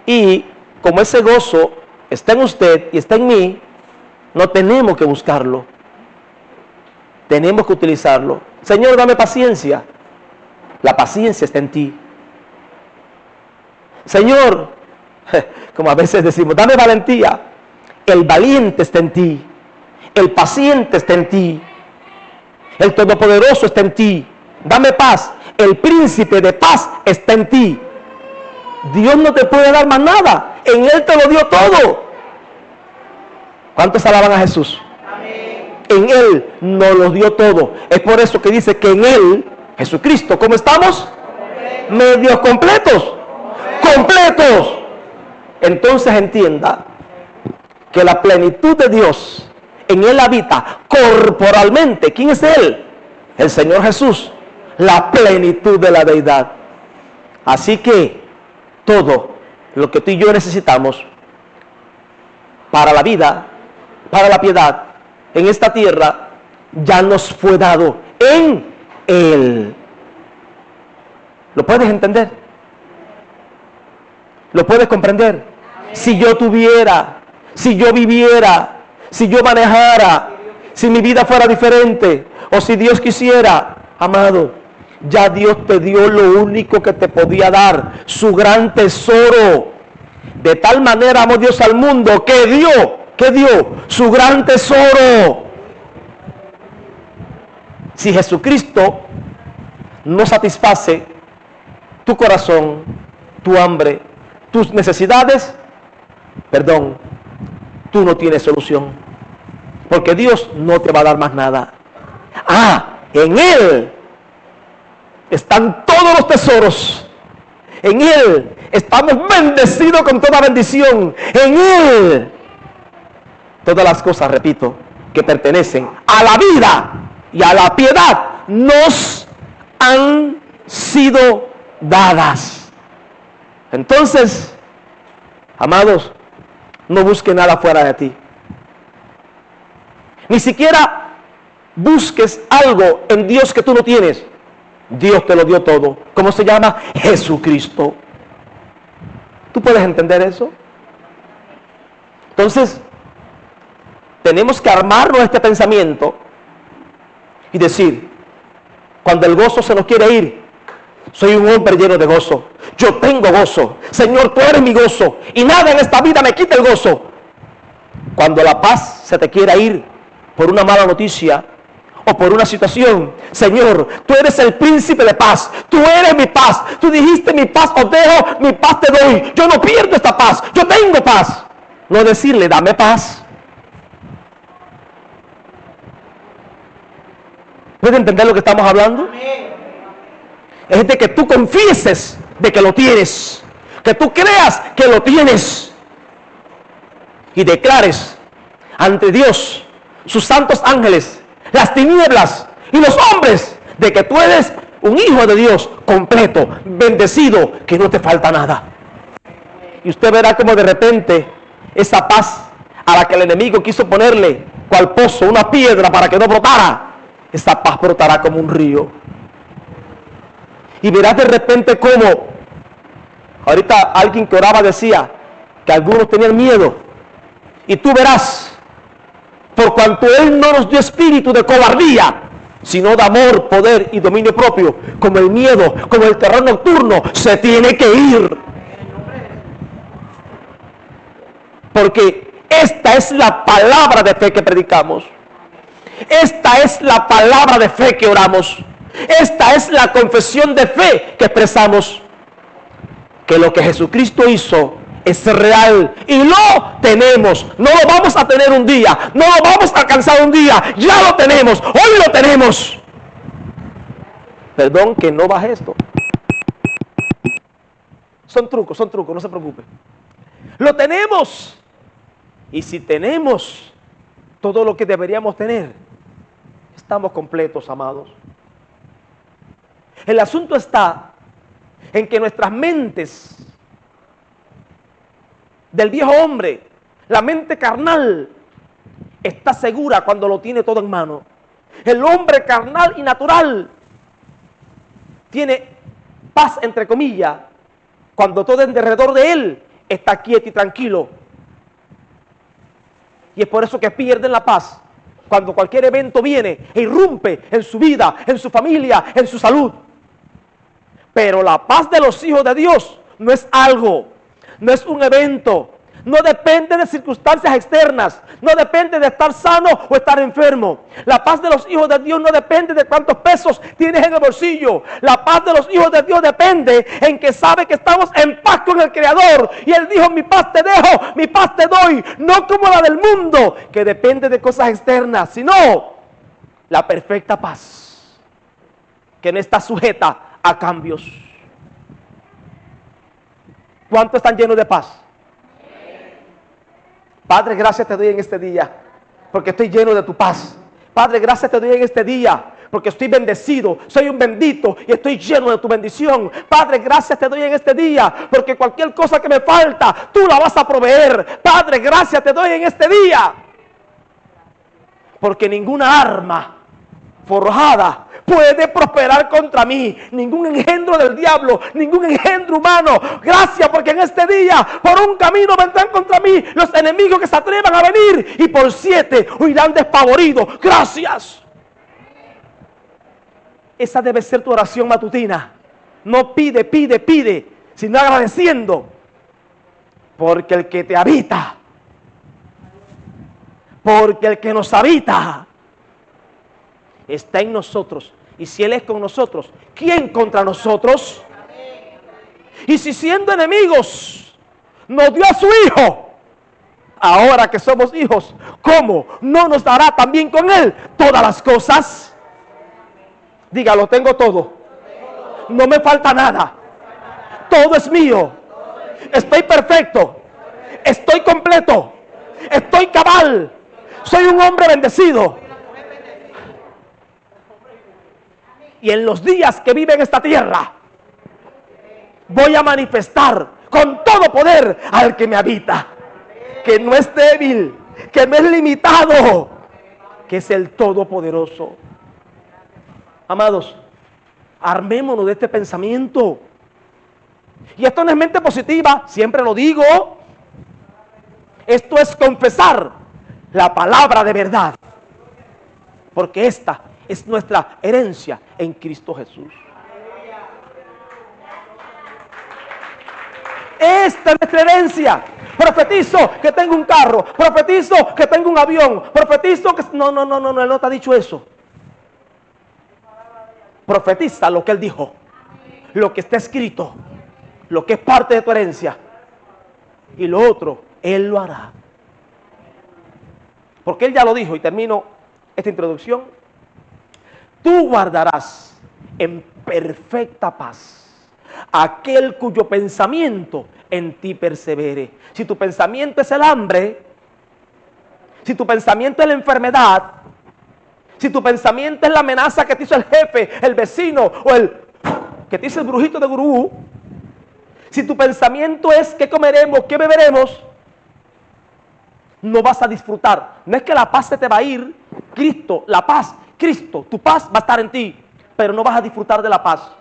Y como ese gozo está en usted y está en mí, no tenemos que buscarlo. Tenemos que utilizarlo. Señor, dame paciencia. La paciencia está en ti. Señor, como a veces decimos, dame valentía. El valiente está en ti. El paciente está en ti. El todopoderoso está en ti. Dame paz. El príncipe de paz está en ti. Dios no te puede dar más nada. En Él te lo dio todo. ¿Cuántos alaban a Jesús? Amén. En Él nos lo dio todo. Es por eso que dice que en Él, Jesucristo, ¿cómo estamos? Medios completos. Completos. Entonces entienda que la plenitud de Dios en Él habita corporalmente. ¿Quién es Él? El Señor Jesús. La plenitud de la deidad. Así que todo lo que tú y yo necesitamos para la vida, para la piedad, en esta tierra, ya nos fue dado en Él. ¿Lo puedes entender? ¿Lo puedes comprender? Si yo tuviera, si yo viviera, si yo manejara, si mi vida fuera diferente, o si Dios quisiera, amado, ya Dios te dio lo único que te podía dar, su gran tesoro. De tal manera amó Dios al mundo que dio su gran tesoro. Si Jesucristo no satisface tu corazón, tu hambre, tus necesidades, perdón, tú no tienes solución. Porque Dios no te va a dar más nada. En Él están todos los tesoros. En Él estamos bendecidos con toda bendición. En Él todas las cosas, repito, que pertenecen a la vida y a la piedad nos han sido dadas. Entonces, amados, no busques nada fuera de ti. Ni siquiera busques algo en Dios que tú no tienes. Dios te lo dio todo. ¿Cómo se llama? Jesucristo. ¿Tú puedes entender eso? Entonces, tenemos que armarnos este pensamiento y decir, cuando el gozo se nos quiere ir, soy un hombre lleno de gozo. Yo tengo gozo. Señor, tú eres mi gozo. Y nada en esta vida me quita el gozo. Cuando la paz se te quiera ir por una mala noticia o por una situación, Señor, tú eres el príncipe de paz. Tú eres mi paz. Tú dijiste, mi paz os dejo, mi paz te doy. Yo no pierdo esta paz. Yo tengo paz. No decirle, dame paz. ¿Puede entender lo que estamos hablando? Es de que tú confieses de que lo tienes, que tú creas que lo tienes y declares ante Dios, sus santos ángeles, las tinieblas y los hombres de que tú eres un hijo de Dios completo, bendecido, que no te falta nada. Y usted verá como de repente esa paz a la que el enemigo quiso ponerle cual pozo, una piedra para que no brotara, esa paz brotará como un río. Y verás de repente cómo, ahorita alguien que oraba decía que algunos tenían miedo. Y tú verás, por cuanto Él no nos dio espíritu de cobardía, sino de amor, poder y dominio propio, como el miedo, como el terror nocturno, se tiene que ir. Porque esta es la palabra de fe que predicamos. Esta es la palabra de fe que oramos. Esta es la confesión de fe que expresamos. Que lo que Jesucristo hizo es real y lo tenemos. No lo vamos a tener un día, no lo vamos a alcanzar un día, ya lo tenemos, hoy lo tenemos. Perdón que no baje esto. Son trucos, no se preocupe. Lo tenemos. Y si tenemos todo lo que deberíamos tener, estamos completos, amados. El asunto está en que nuestras mentes del viejo hombre, la mente carnal, está segura cuando lo tiene todo en mano. El hombre carnal y natural tiene paz, entre comillas, cuando todo en derredor de él está quieto y tranquilo. Y es por eso que pierden la paz cuando cualquier evento viene e irrumpe en su vida, en su familia, en su salud. Pero la paz de los hijos de Dios no es algo, no es un evento, no depende de circunstancias externas, no depende de estar sano o estar enfermo. La paz de los hijos de Dios no depende de cuántos pesos tienes en el bolsillo. La paz de los hijos de Dios depende en que sabe que estamos en paz con el Creador. Y Él dijo, mi paz te dejo, mi paz te doy, no como la del mundo, que depende de cosas externas, sino la perfecta paz, que no está sujeta a cambios. ¿Cuántos están llenos de paz? Padre, gracias te doy en este día, porque estoy lleno de tu paz. Padre, gracias te doy en este día, porque estoy bendecido, soy un bendito y estoy lleno de tu bendición. Padre, gracias te doy en este día, porque cualquier cosa que me falta, tú la vas a proveer. Padre, gracias te doy en este día, porque ninguna arma forjada puede prosperar contra mí, ningún engendro del diablo, ningún engendro humano. Gracias, porque en este día por un camino vendrán contra mí los enemigos que se atrevan a venir, y por 7 huirán despavoridos. Gracias. Esa debe ser tu oración matutina. No pide, sino agradeciendo, porque el que te habita, porque el que nos habita está en nosotros. Y si Él es con nosotros, ¿quién contra nosotros? Y si siendo enemigos nos dio a su Hijo, ahora que somos hijos, ¿cómo no nos dará también con Él todas las cosas? Dígalo, tengo todo, no me falta nada, todo es mío, estoy perfecto, estoy completo, estoy cabal, soy un hombre bendecido. Y en los días que vive en esta tierra, voy a manifestar con todo poder al que me habita, que no es débil, que no es limitado, que es el Todopoderoso. Amados, armémonos de este pensamiento. Y esto no es mente positiva, siempre lo digo. Esto es confesar la palabra de verdad, porque esta es nuestra herencia en Cristo Jesús. Esta es nuestra herencia. Profetizo que tengo un carro, profetizo que tengo un avión, profetizo que... No, Él no te ha dicho eso. Profetiza lo que Él dijo, lo que está escrito, lo que es parte de tu herencia, y lo otro Él lo hará, porque Él ya lo dijo. Y termino esta introducción. Tú guardarás en perfecta paz aquel cuyo pensamiento en ti persevere. Si tu pensamiento es el hambre, si tu pensamiento es la enfermedad, si tu pensamiento es la amenaza que te hizo el jefe, el vecino o el que te hizo el brujito de gurú, si tu pensamiento es qué comeremos, qué beberemos, no vas a disfrutar. No es que la paz se te va a ir. Cristo, la paz, Cristo, tu paz va a estar en ti, pero no vas a disfrutar de la paz.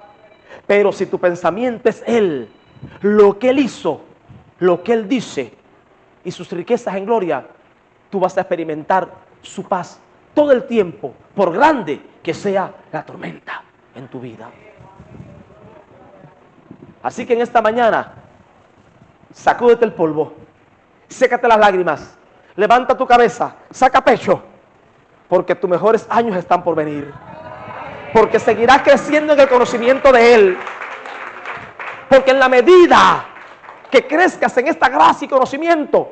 Pero si tu pensamiento es Él, lo que Él hizo, lo que Él dice y sus riquezas en gloria, tú vas a experimentar su paz todo el tiempo, por grande que sea la tormenta en tu vida. Así que en esta mañana, sacúdete el polvo, sécate las lágrimas, levanta tu cabeza, saca pecho, porque tus mejores años están por venir. Porque seguirás creciendo en el conocimiento de Él. Porque en la medida que crezcas en esta gracia y conocimiento,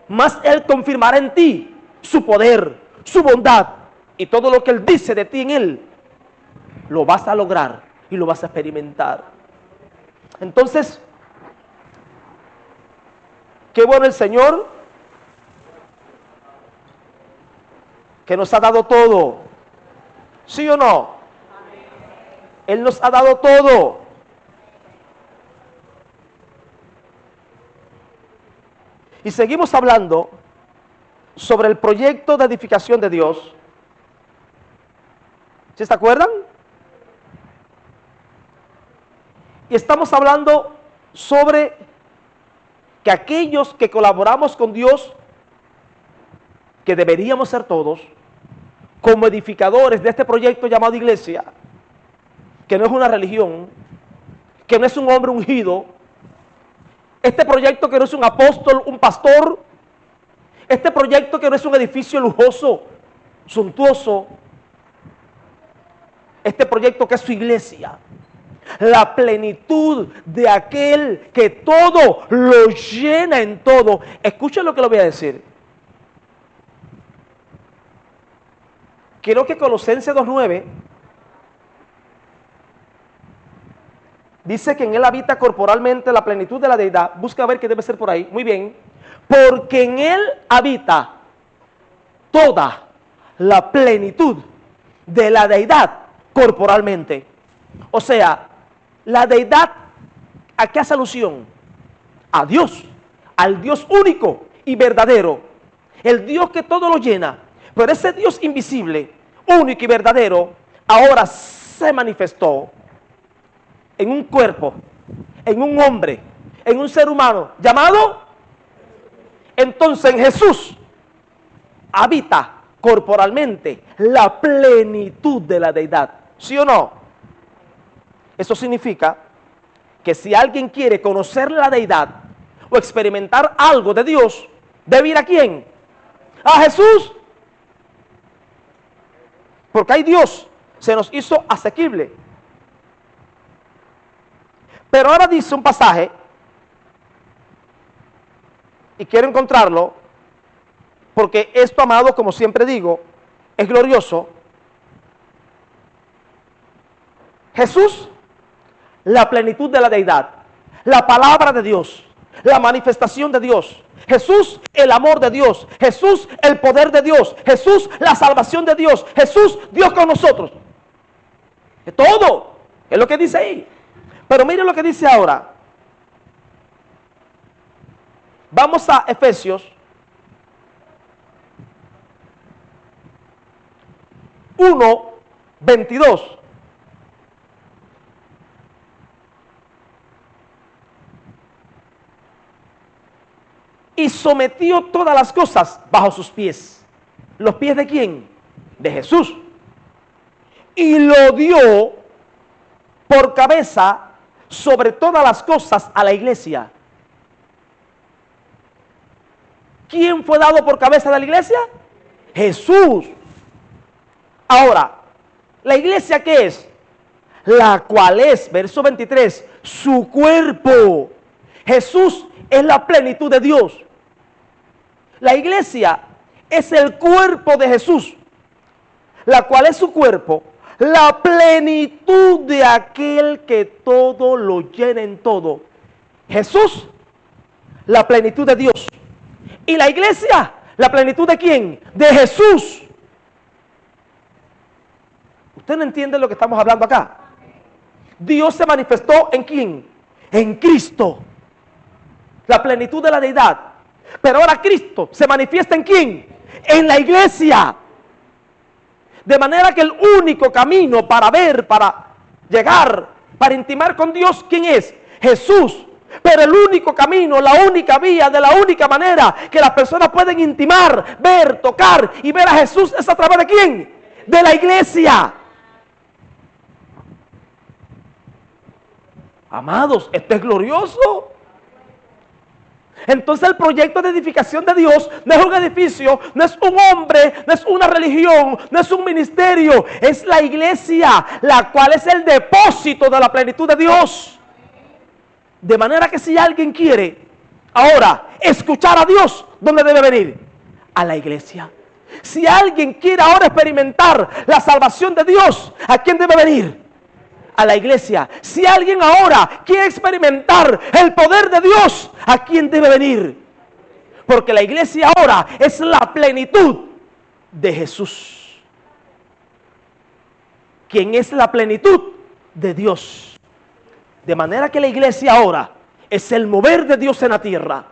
más Él confirmará en ti su poder, su bondad, y todo lo que Él dice de ti en Él, lo vas a lograr y lo vas a experimentar. Entonces, qué bueno el Señor, que nos ha dado todo. ¿Sí o no? Él nos ha dado todo. Y seguimos hablando sobre el proyecto de edificación de Dios. ¿Sí se acuerdan? Y estamos hablando sobre que aquellos que colaboramos con Dios, que deberíamos ser todos, como edificadores de este proyecto llamado iglesia, que no es una religión, que no es un hombre ungido, este proyecto que no es un apóstol, un pastor, este proyecto que no es un edificio lujoso, suntuoso, este proyecto que es su iglesia, la plenitud de aquel que todo lo llena en todo. Escuchen lo que le voy a decir. Quiero que Colosenses 2:9 dice que en él habita corporalmente la plenitud de la deidad. Busca ver qué debe ser por ahí. Muy bien. Porque en él habita toda la plenitud de la deidad corporalmente. O sea, la deidad, ¿a qué hace alusión? A Dios, al Dios único y verdadero, el Dios que todo lo llena. Pero ese Dios invisible, único y verdadero, ahora se manifestó en un cuerpo, en un hombre, en un ser humano llamado. Entonces en Jesús habita corporalmente la plenitud de la deidad. ¿Sí o no? Eso significa que si alguien quiere conocer la deidad o experimentar algo de Dios, debe ir ¿a quién? A Jesús. Porque hay Dios, se nos hizo asequible. Pero ahora dice un pasaje, y quiero encontrarlo, porque esto, amado, como siempre digo, es glorioso. Jesús, la plenitud de la deidad, la palabra de Dios, la manifestación de Dios. Jesús, el amor de Dios. Jesús, el poder de Dios. Jesús, la salvación de Dios. Jesús, Dios con nosotros. Todo es lo que dice ahí. Pero miren lo que dice ahora. Vamos a Efesios 1:22. Y sometió todas las cosas bajo sus pies. ¿Los pies de quién? De Jesús. Y lo dio por cabeza sobre todas las cosas a la iglesia. ¿Quién fue dado por cabeza de la iglesia? Jesús. Ahora, ¿la iglesia qué es? La cual es, verso 23, su cuerpo. Jesús es la plenitud de Dios. La iglesia es el cuerpo de Jesús, la cual es su cuerpo, la plenitud de aquel que todo lo llena en todo. Jesús, la plenitud de Dios. ¿Y la iglesia? ¿La plenitud de quién? De Jesús. ¿Usted no entiende lo que estamos hablando acá? Dios se manifestó ¿en quién? En Cristo, la plenitud de la deidad. Pero ahora Cristo se manifiesta ¿en quién? En la iglesia. De manera que el único camino para ver, para llegar, para intimar con Dios, ¿quién es? Jesús. Pero el único camino, la única vía, de la única manera que las personas pueden intimar, ver, tocar y ver a Jesús es a través de ¿quién? De la iglesia. Amados, esto es glorioso. Entonces el proyecto de edificación de Dios no es un edificio, no es un hombre, no es una religión, no es un ministerio, es la iglesia, la cual es el depósito de la plenitud de Dios. De manera que si alguien quiere ahora escuchar a Dios, ¿dónde debe venir? A la iglesia. Si alguien quiere ahora experimentar la salvación de Dios, ¿a quién debe venir? A la iglesia. Si alguien ahora quiere experimentar el poder de Dios, ¿a quién debe venir? Porque la iglesia ahora es la plenitud de Jesús, quien es la plenitud de Dios. De manera que la iglesia ahora es el mover de Dios en la tierra.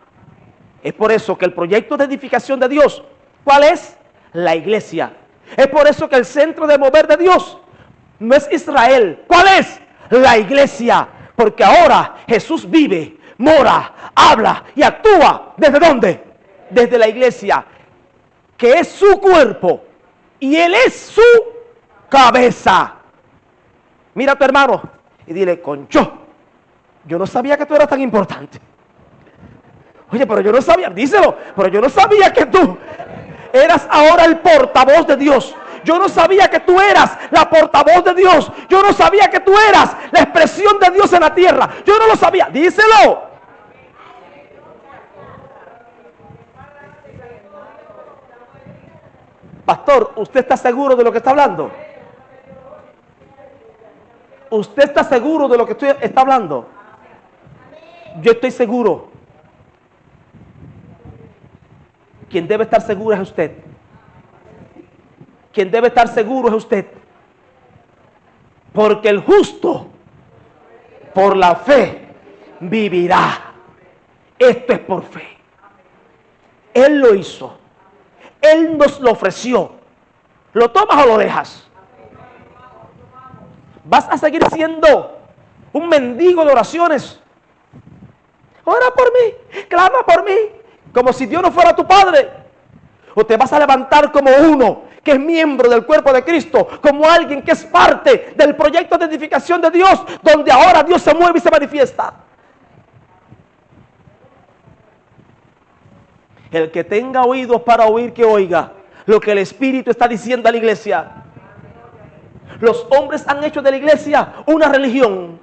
Es por eso que el proyecto de edificación de Dios, ¿cuál es? La iglesia. Es por eso que el centro de mover de Dios no es Israel. ¿Cuál es? La iglesia. Porque ahora Jesús vive, mora, habla y actúa. ¿Desde dónde? Desde la iglesia, que es su cuerpo y Él es su cabeza. Mira a tu hermano y dile: concho, yo no sabía que tú eras tan importante. Oye, pero yo no sabía, díselo, pero yo no sabía que tú eras ahora el portavoz de Dios. Yo no sabía que tú eras la portavoz de Dios. Yo no sabía que tú eras la expresión de Dios en la tierra. Yo no lo sabía. Díselo. Pastor, ¿usted está seguro de lo que está hablando? ¿Usted está seguro de lo que está hablando? Yo estoy seguro. Quien debe estar seguro es usted. Quien debe estar seguro es usted. Porque el justo por la fe vivirá. Esto es por fe. Él lo hizo. Él nos lo ofreció. ¿Lo tomas o lo dejas? ¿Vas a seguir siendo un mendigo de oraciones? Ora por mí, clama por mí, como si Dios no fuera tu padre. ¿O te vas a levantar como uno que es miembro del cuerpo de Cristo, como alguien que es parte del proyecto de edificación de Dios, donde ahora Dios se mueve y se manifiesta? El que tenga oídos para oír, que oiga lo que el Espíritu está diciendo a la iglesia. Los hombres han hecho de la iglesia una religión,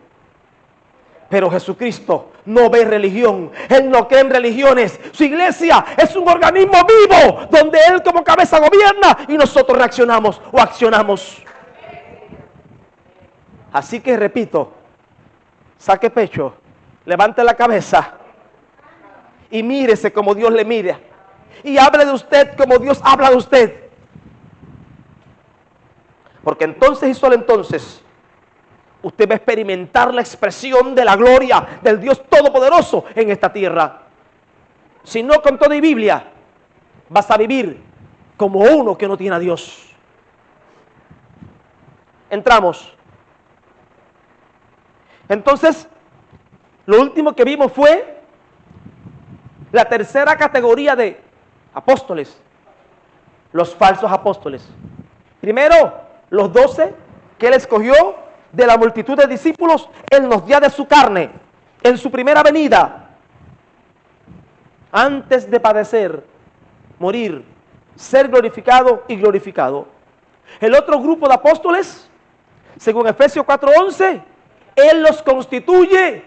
pero Jesucristo no ve religión. Él no cree en religiones. Su iglesia es un organismo vivo donde Él como cabeza gobierna y nosotros reaccionamos o accionamos. Así que repito, saque pecho, levante la cabeza y mírese como Dios le mira, y hable de usted como Dios habla de usted. Porque entonces y solo entonces usted va a experimentar la expresión de la gloria del Dios Todopoderoso en esta tierra. Si no, con toda y Biblia, vas a vivir como uno que no tiene a Dios. Entramos. Entonces, lo último que vimos fue la tercera categoría de apóstoles, los falsos apóstoles. Primero, los 12 que Él escogió de la multitud de discípulos en los días de su carne, en su primera venida, antes de padecer, morir, ser glorificado y glorificado. El otro grupo de apóstoles, según Efesios 4:11, Él los constituye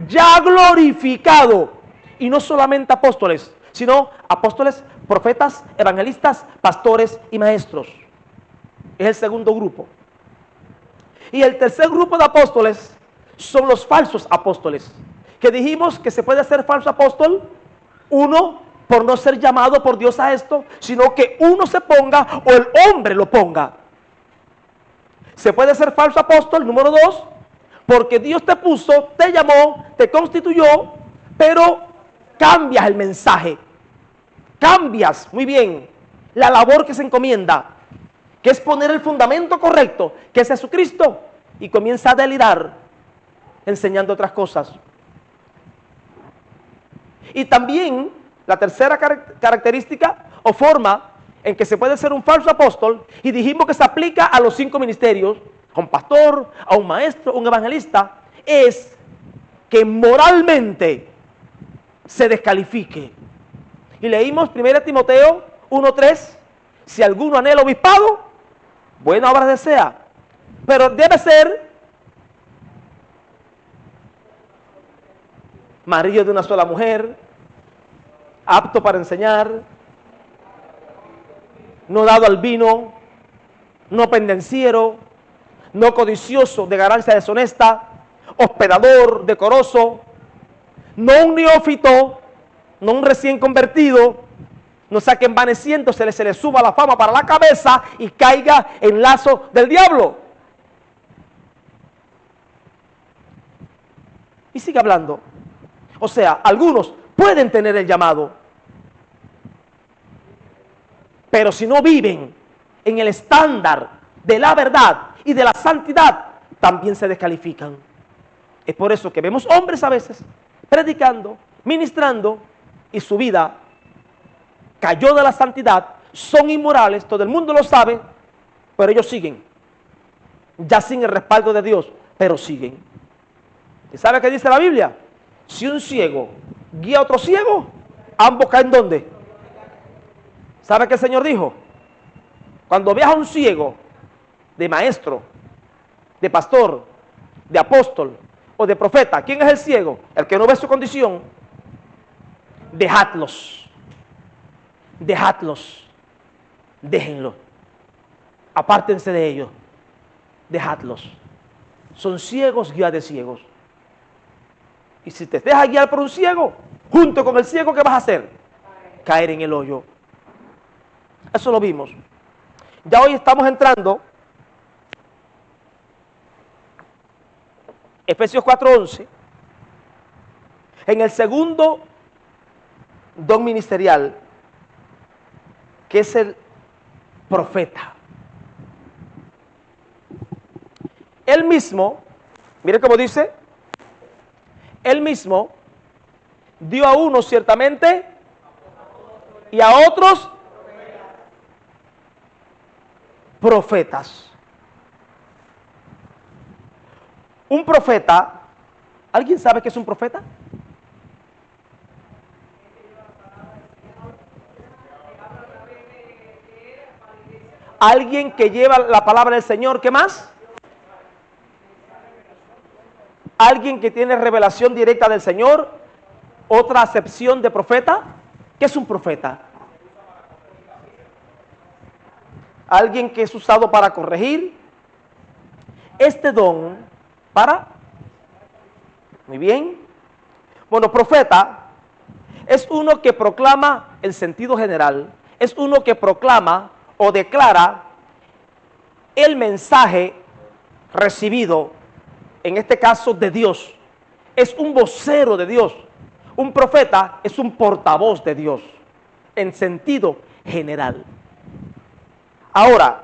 ya glorificado. Y no solamente apóstoles, sino apóstoles, profetas, evangelistas, pastores y maestros. Es el segundo grupo. Y el tercer grupo de apóstoles son los falsos apóstoles, que dijimos que se puede ser falso apóstol, uno, por no ser llamado por Dios a esto, sino que uno se ponga o el hombre lo ponga. Se puede ser falso apóstol, número 2, porque Dios te puso, te llamó, te constituyó, pero cambias el mensaje, cambias, muy bien, la labor que se encomienda, que es poner el fundamento correcto, que es Jesucristo, y comienza a delirar enseñando otras cosas. Y también la tercera característica o forma en que se puede ser un falso apóstol, y dijimos que se aplica a los 5 ministerios, a un pastor, a un maestro, a un evangelista, es que moralmente se descalifique. Y leímos 1 Timoteo 1:3, si alguno anhela obispado, buena obra desea, pero debe ser marido de una sola mujer, apto para enseñar, no dado al vino, no pendenciero, no codicioso de ganancia deshonesta, hospedador, decoroso, no un neófito, no un recién convertido, no sea que envaneciendo se le suba la fama para la cabeza y caiga en lazo del diablo. Y sigue hablando. O sea, algunos pueden tener el llamado, pero si no viven en el estándar de la verdad y de la santidad, también se descalifican. Es por eso que vemos hombres a veces predicando, ministrando, y su vida cayó de la santidad, son inmorales, todo el mundo lo sabe, pero ellos siguen, ya sin el respaldo de Dios, pero siguen. ¿Y sabe qué dice la Biblia? Si un ciego guía a otro ciego, ambos caen ¿dónde? ¿Sabe qué el Señor dijo? Cuando veas a un ciego, de maestro, de pastor, de apóstol o de profeta, ¿quién es el ciego? El que no ve su condición. Dejadlos, dejadlos, déjenlos, apártense de ellos, dejadlos. Son ciegos, guía de ciegos. Y si te dejas guiar por un ciego, junto con el ciego, ¿qué vas a hacer? Caer en el hoyo. Eso lo vimos. Ya hoy estamos entrando, Efesios 4:11, en el segundo don ministerial, que es el profeta. Él mismo, mire cómo dice, él mismo dio a unos ciertamente y a otros profetas. Un profeta, ¿alguien sabe qué es un profeta? Alguien que lleva la palabra del Señor, ¿qué más? Alguien que tiene revelación directa del Señor. Otra acepción de profeta. ¿Qué es un profeta? Alguien que es usado para corregir. Este don para... Muy bien. Bueno, profeta es uno que proclama el sentido general. Es uno que proclama o declara el mensaje recibido, en este caso de Dios. Es un vocero de Dios. Un profeta es un portavoz de Dios, en sentido general. Ahora,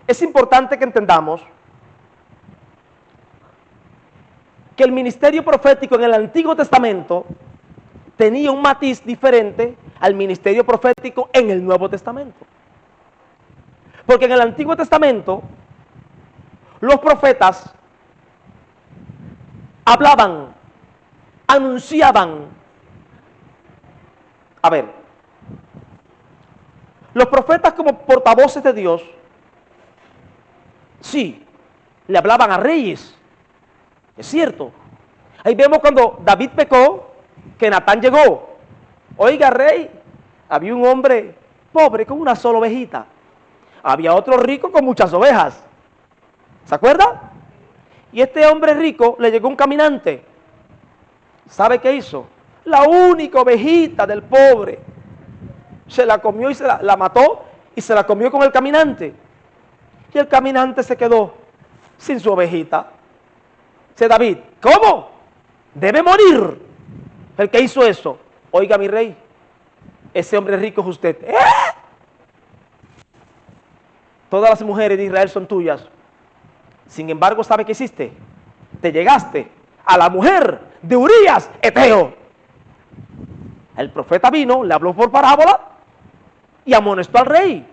es importante que entendamos que el ministerio profético en el Antiguo Testamento tenía un matiz diferente al ministerio profético en el Nuevo Testamento. Porque en el Antiguo Testamento los profetas hablaban, anunciaban. A ver, los profetas como portavoces de Dios, sí, le hablaban a reyes, es cierto. Ahí vemos cuando David pecó, que Natán llegó. Oiga, rey, había un hombre pobre con una sola ovejita. Había otro rico con muchas ovejas. ¿Se acuerda? Y este hombre rico le llegó un caminante. ¿Sabe qué hizo? La única ovejita del pobre se la comió y la mató y se la comió con el caminante. Y el caminante se quedó sin su ovejita. Dice David, ¿cómo? Debe morir el que hizo eso. Oiga, mi rey, ese hombre rico es usted. Todas las mujeres de Israel son tuyas. Sin embargo, ¿sabe qué hiciste? Te llegaste a la mujer de Urías, Eteo. El profeta vino, le habló por parábola y amonestó al rey.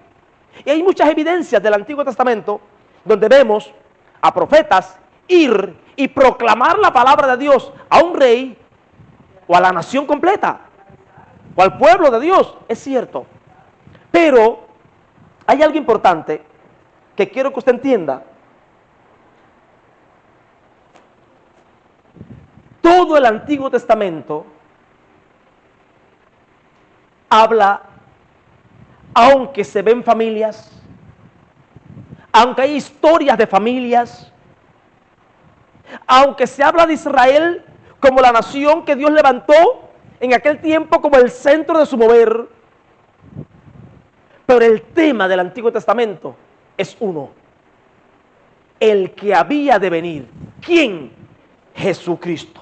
Y hay muchas evidencias del Antiguo Testamento donde vemos a profetas ir y proclamar la palabra de Dios a un rey o a la nación completa o al pueblo de Dios. Es cierto. Pero hay algo importante que quiero que usted entienda. Todo el Antiguo Testamento habla, aunque se ven familias, aunque hay historias de familias, aunque se habla de Israel como la nación que Dios levantó en aquel tiempo como el centro de su mover, pero el tema del Antiguo Testamento es uno: el que había de venir. ¿Quién? Jesucristo.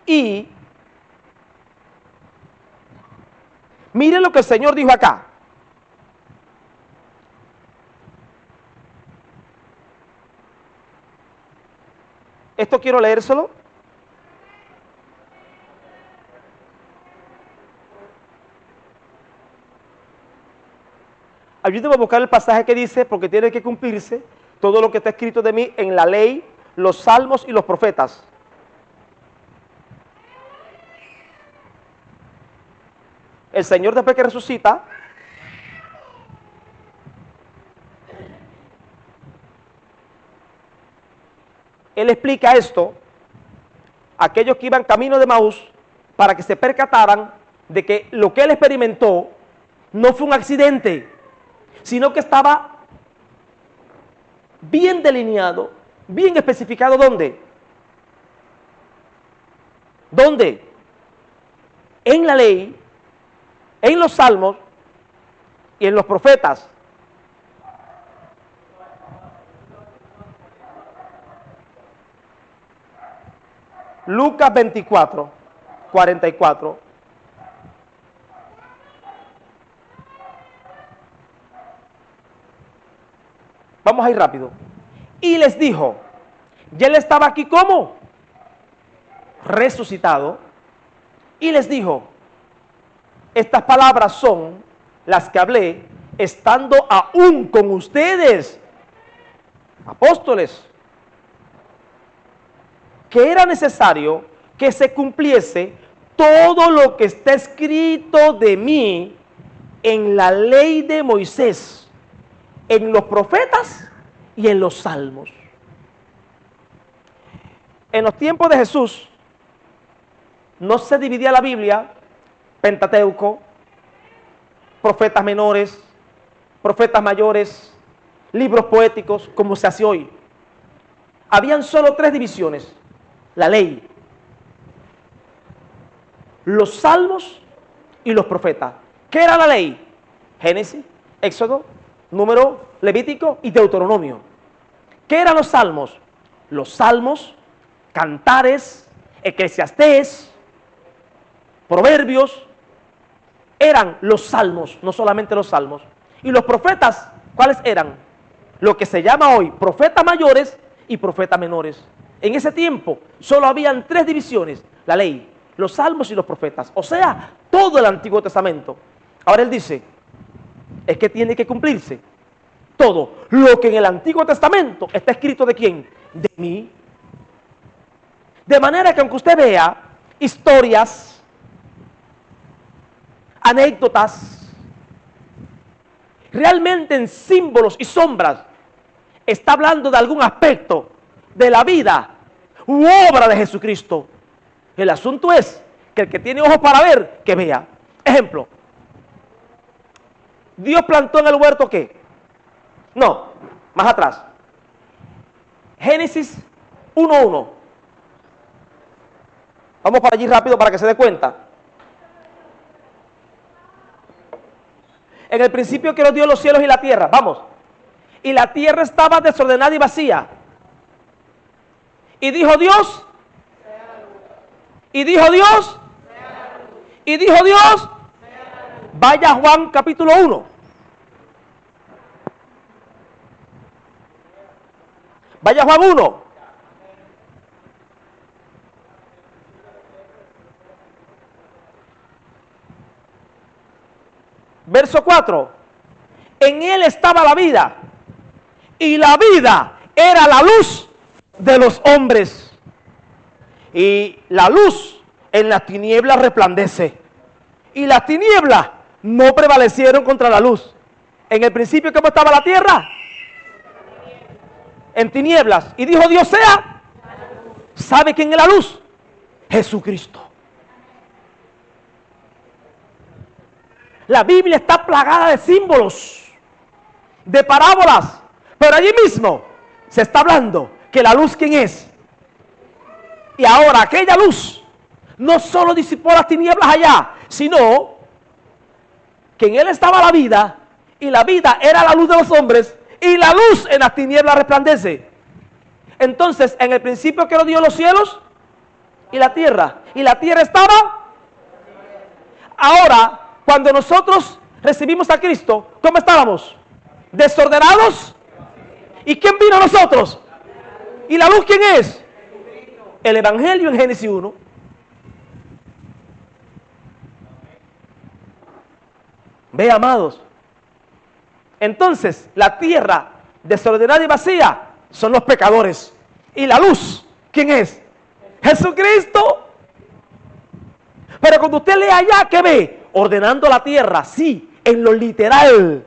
Y mire lo que el Señor dijo acá. Esto quiero leérselo. Ayúdeme a buscar el pasaje que dice, porque tiene que cumplirse todo lo que está escrito de mí en la ley, los salmos y los profetas. El Señor, después que resucita, Él explica esto a aquellos que iban camino de Maús para que se percataran de que lo que Él experimentó no fue un accidente, sino que estaba bien delineado, bien especificado. ¿Dónde? ¿Dónde? En la ley, en los salmos y en los profetas. Lucas 24, 44. Vamos a ir rápido. Y les dijo, ya él estaba aquí como resucitado, y les dijo, estas palabras son las que hablé estando aún con ustedes, apóstoles, que era necesario que se cumpliese todo lo que está escrito de mí en la ley de Moisés, en los profetas y en los salmos. En los tiempos de Jesús no se dividía la Biblia, Pentateuco, profetas menores, profetas mayores, libros poéticos, como se hace hoy. Habían solo 3 divisiones: la ley, los salmos y los profetas. ¿Qué era la ley? Génesis, Éxodo, Número, Levítico y Deuteronomio. ¿Qué eran los salmos? Los salmos, Cantares, Eclesiastés, Proverbios, eran los salmos, no solamente los salmos. Y los profetas, ¿cuáles eran? Lo que se llama hoy profetas mayores y profetas menores. En ese tiempo solo habían 3 divisiones: la ley, los salmos y los profetas. O sea, todo el Antiguo Testamento. Ahora él dice, es que tiene que cumplirse todo lo que en el Antiguo Testamento está escrito. ¿De quién? De mí. De manera que aunque usted vea historias, anécdotas, realmente en símbolos y sombras, está hablando de algún aspecto de la vida u obra de Jesucristo. El asunto es que el que tiene ojos para ver, que vea. Ejemplo, Dios plantó en el huerto, ¿qué? No, más atrás. Génesis 1:1. Vamos para allí rápido para que se dé cuenta. En el principio creó Dios los cielos y la tierra. Vamos. Y la tierra estaba desordenada y vacía. Y dijo Dios. Y dijo Dios. Y dijo Dios. Vaya a Juan capítulo 1. Vaya a Juan 1. Verso 4. En él estaba la vida, y la vida era la luz de los hombres. Y la luz en las tinieblas resplandece, y las tinieblas no prevalecieron contra la luz. En el principio, ¿cómo estaba la tierra? En tinieblas. Y dijo Dios sea. ¿Sabe quién es la luz? Jesucristo. La Biblia está plagada de símbolos, de parábolas, pero allí mismo se está hablando que la luz, ¿quién es? Y ahora aquella luz no solo disipó las tinieblas allá, sino que en él estaba la vida, y la vida era la luz de los hombres, y la luz en las tinieblas resplandece. Entonces, en el principio creó Dios los cielos y la tierra estaba. Ahora, cuando nosotros recibimos a Cristo, ¿cómo estábamos? Desordenados. ¿Y quién vino a nosotros? ¿Y la luz quién es? el Evangelio en Génesis 1. Ve, amados. Entonces, la tierra desordenada y vacía son los pecadores. Y la luz, ¿quién es? Jesucristo. Pero cuando usted lee allá, ¿qué ve? Ordenando la tierra, sí, en lo literal.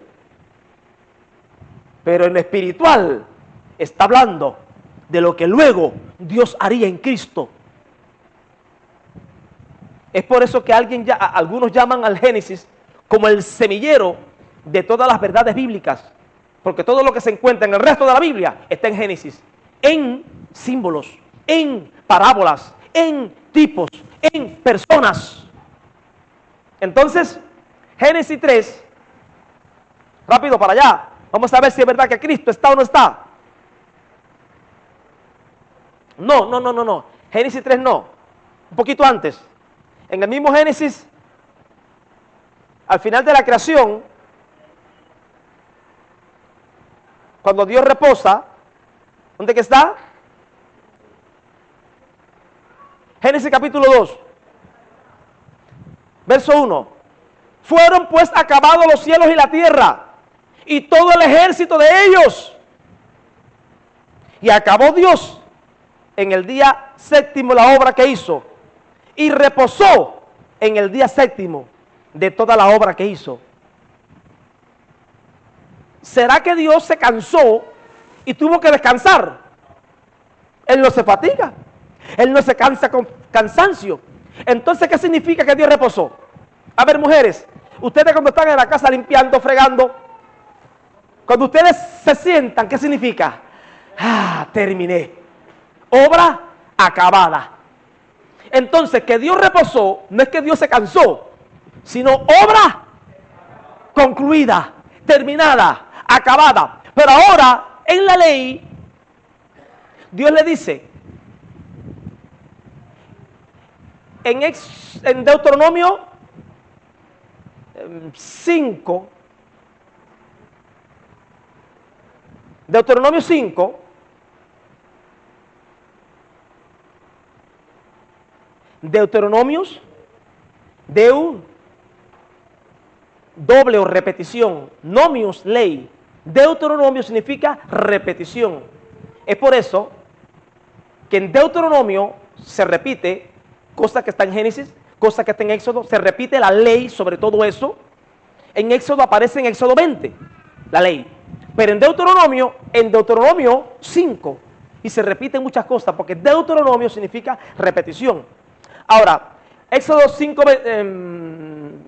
Pero en lo espiritual está hablando de lo que luego Dios haría en Cristo. Es por eso que algunos llaman al Génesis como el semillero de todas las verdades bíblicas, porque todo lo que se encuentra en el resto de la Biblia está en Génesis, en símbolos, en parábolas, en tipos, en personas. Entonces, Génesis 3, rápido para allá, vamos a ver si es verdad que Cristo está o no está. No, Génesis 3 no, un poquito antes. En el mismo Génesis, al final de la creación, cuando Dios reposa, ¿dónde que está? Génesis capítulo 2, verso 1. Fueron pues acabados los cielos y la tierra, y todo el ejército de ellos. Y acabó Dios en el día séptimo la obra que hizo, y reposó en el día séptimo de toda la obra que hizo. ¿Será que Dios se cansó y tuvo que descansar? Él no se fatiga, Él no se cansa con cansancio. Entonces, ¿qué significa que Dios reposó? A ver, mujeres, ustedes cuando están en la casa limpiando, fregando, cuando ustedes se sientan, ¿qué significa? Terminé. Obra acabada. Entonces, que Dios reposó, no es que Dios se cansó, sino obra concluida, terminada, acabada. Pero ahora, en la ley, Dios le dice, en Deuteronomio 5, Deuteronomio 5, Deuteronomios, doble o repetición, nomios, ley. Deuteronomio significa repetición. Es por eso que en Deuteronomio se repite cosa que está en Génesis, cosa que está en Éxodo, se repite la ley sobre todo eso. En Éxodo aparece en Éxodo 20, la ley. Pero en Deuteronomio 5, y se repiten muchas cosas, porque Deuteronomio significa repetición. Ahora, Éxodo 5,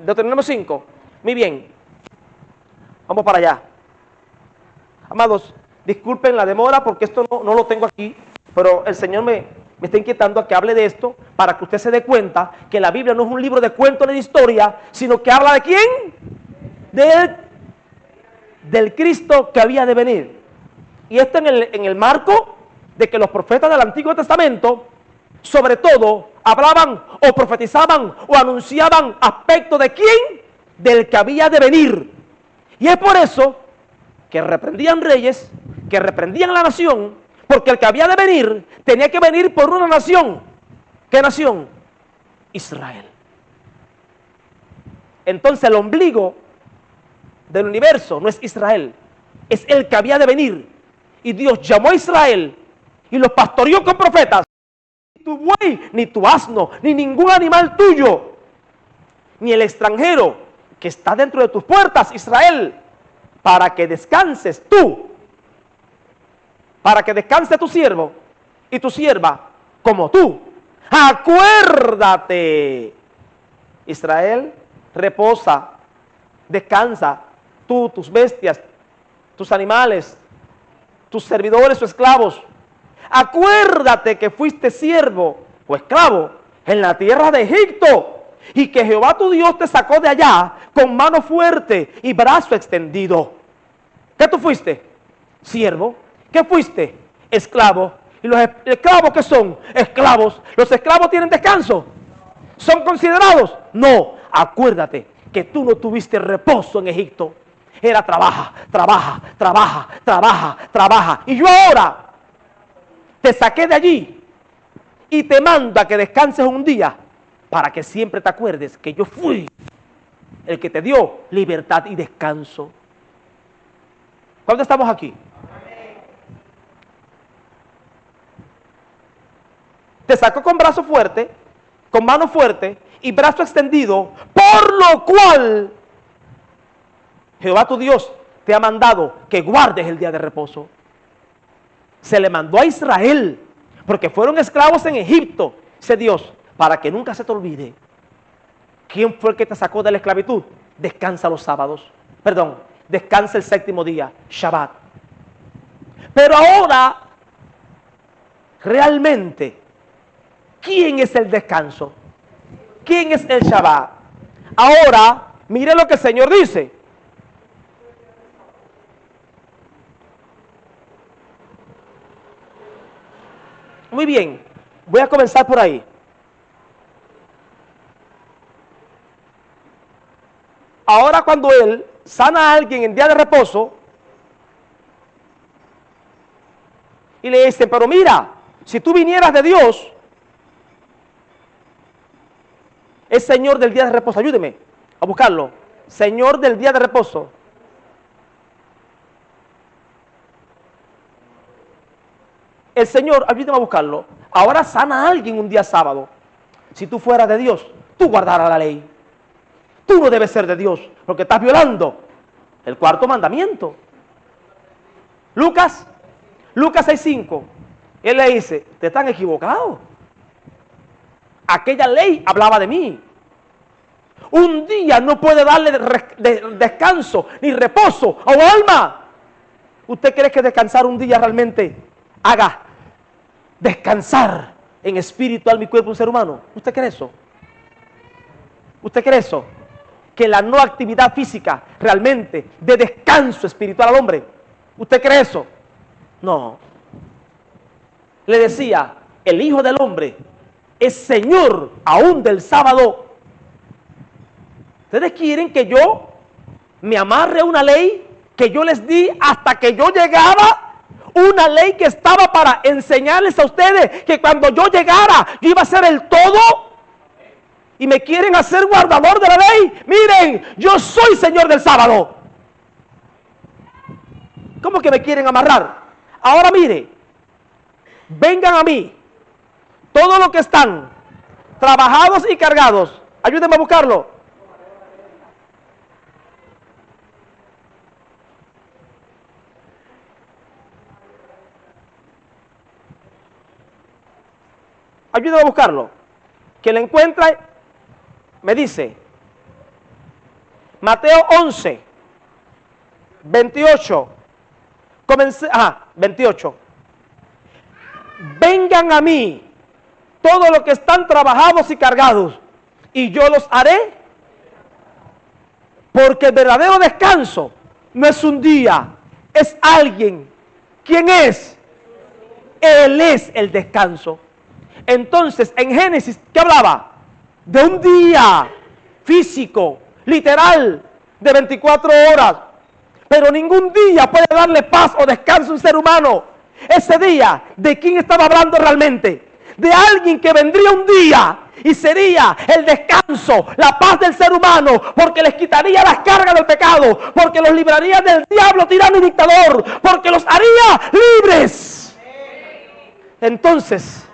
Deuteronomio 5, muy bien, vamos para allá. Amados, disculpen la demora porque esto no lo tengo aquí, pero el Señor me está inquietando a que hable de esto para que usted se dé cuenta que la Biblia no es un libro de cuentos ni de historia, sino que habla ¿de quién? Del Cristo que había de venir. Y esto en el marco de que los profetas del Antiguo Testamento, sobre todo, hablaban o profetizaban o anunciaban aspectos de quién, del que había de venir. Y es por eso que reprendían reyes, que reprendían la nación, porque el que había de venir tenía que venir por una nación. ¿Qué nación? Israel. Entonces el ombligo del universo no es Israel, es el que había de venir. Y Dios llamó a Israel y los pastoreó con profetas. Ni tu buey, ni tu asno, ni ningún animal tuyo, ni el extranjero que está dentro de tus puertas, Israel, para que descanses tú, para que descanse tu siervo y tu sierva como tú. Acuérdate, Israel, reposa, descansa, tú, tus bestias, tus animales, tus servidores o esclavos. Acuérdate que fuiste siervo o esclavo en la tierra de Egipto, y que Jehová tu Dios te sacó de allá con mano fuerte y brazo extendido. ¿Qué tú fuiste? Siervo. ¿Qué fuiste? Esclavo. ¿Y los esclavos qué son? Esclavos. ¿Los esclavos tienen descanso? ¿Son considerados? No. Acuérdate que tú no tuviste reposo en Egipto. Era trabaja, trabaja, trabaja, trabaja, trabaja. Y yo ahora te saqué de allí y te mando a que descanses un día para que siempre te acuerdes que yo fui el que te dio libertad y descanso. ¿Cuándo estamos aquí? Te sacó con brazo fuerte, con mano fuerte y brazo extendido, por lo cual Jehová tu Dios te ha mandado que guardes el día de reposo. Se le mandó a Israel, porque fueron esclavos en Egipto, dice Dios, para que nunca se te olvide. ¿Quién fue el que te sacó de la esclavitud? Descansa los sábados, perdón, descansa el séptimo día, Shabbat. Pero ahora, realmente, ¿quién es el descanso? ¿Quién es el Shabbat? Ahora, mire lo que el Señor dice. Muy bien, voy a comenzar por ahí. Ahora cuando Él sana a alguien en día de reposo, y le dice, pero mira, si tú vinieras de Dios, es Señor del día de reposo, ayúdeme a buscarlo, Señor del día de reposo. El Señor, ayúdame a buscarlo, ahora sana a alguien un día sábado. Si tú fueras de Dios, tú guardaras la ley. Tú no debes ser de Dios, porque estás violando el cuarto mandamiento. Lucas 6:5, Él le dice, te están equivocados. Aquella ley hablaba de mí. Un día no puede darle descanso ni reposo a un alma. ¿Usted cree que descansar un día realmente haga descansar en espíritu, alma y cuerpo un ser humano? ¿Usted cree eso? ¿Usted cree eso? Que la no actividad física realmente dé descanso espiritual al hombre. ¿Usted cree eso? No. Le decía, el Hijo del Hombre es Señor aún del sábado. ¿Ustedes quieren que yo me amarre a una ley que yo les di hasta que yo llegaba? Una ley que estaba para enseñarles a ustedes que cuando yo llegara, yo iba a ser el todo. Y me quieren hacer guardador de la ley. Miren, yo soy Señor del sábado. ¿Cómo que me quieren amarrar? Ahora mire, vengan a mí, todos los que están trabajados y cargados. Ayúdenme a buscarlo. Ayúdenme a buscarlo. Que lo encuentre, me dice, Mateo 11, 28, 28. Vengan a mí, todos los que están trabajados y cargados, y yo los haré, porque el verdadero descanso no es un día, es alguien. ¿Quién es? Él es el descanso. Entonces, en Génesis, ¿qué hablaba? De un día físico, literal, de 24 horas. Pero ningún día puede darle paz o descanso a un ser humano. Ese día, ¿de quién estaba hablando realmente? De alguien que vendría un día y sería el descanso, la paz del ser humano, porque les quitaría las cargas del pecado, porque los libraría del diablo, tirano y dictador, porque los haría libres. Entonces,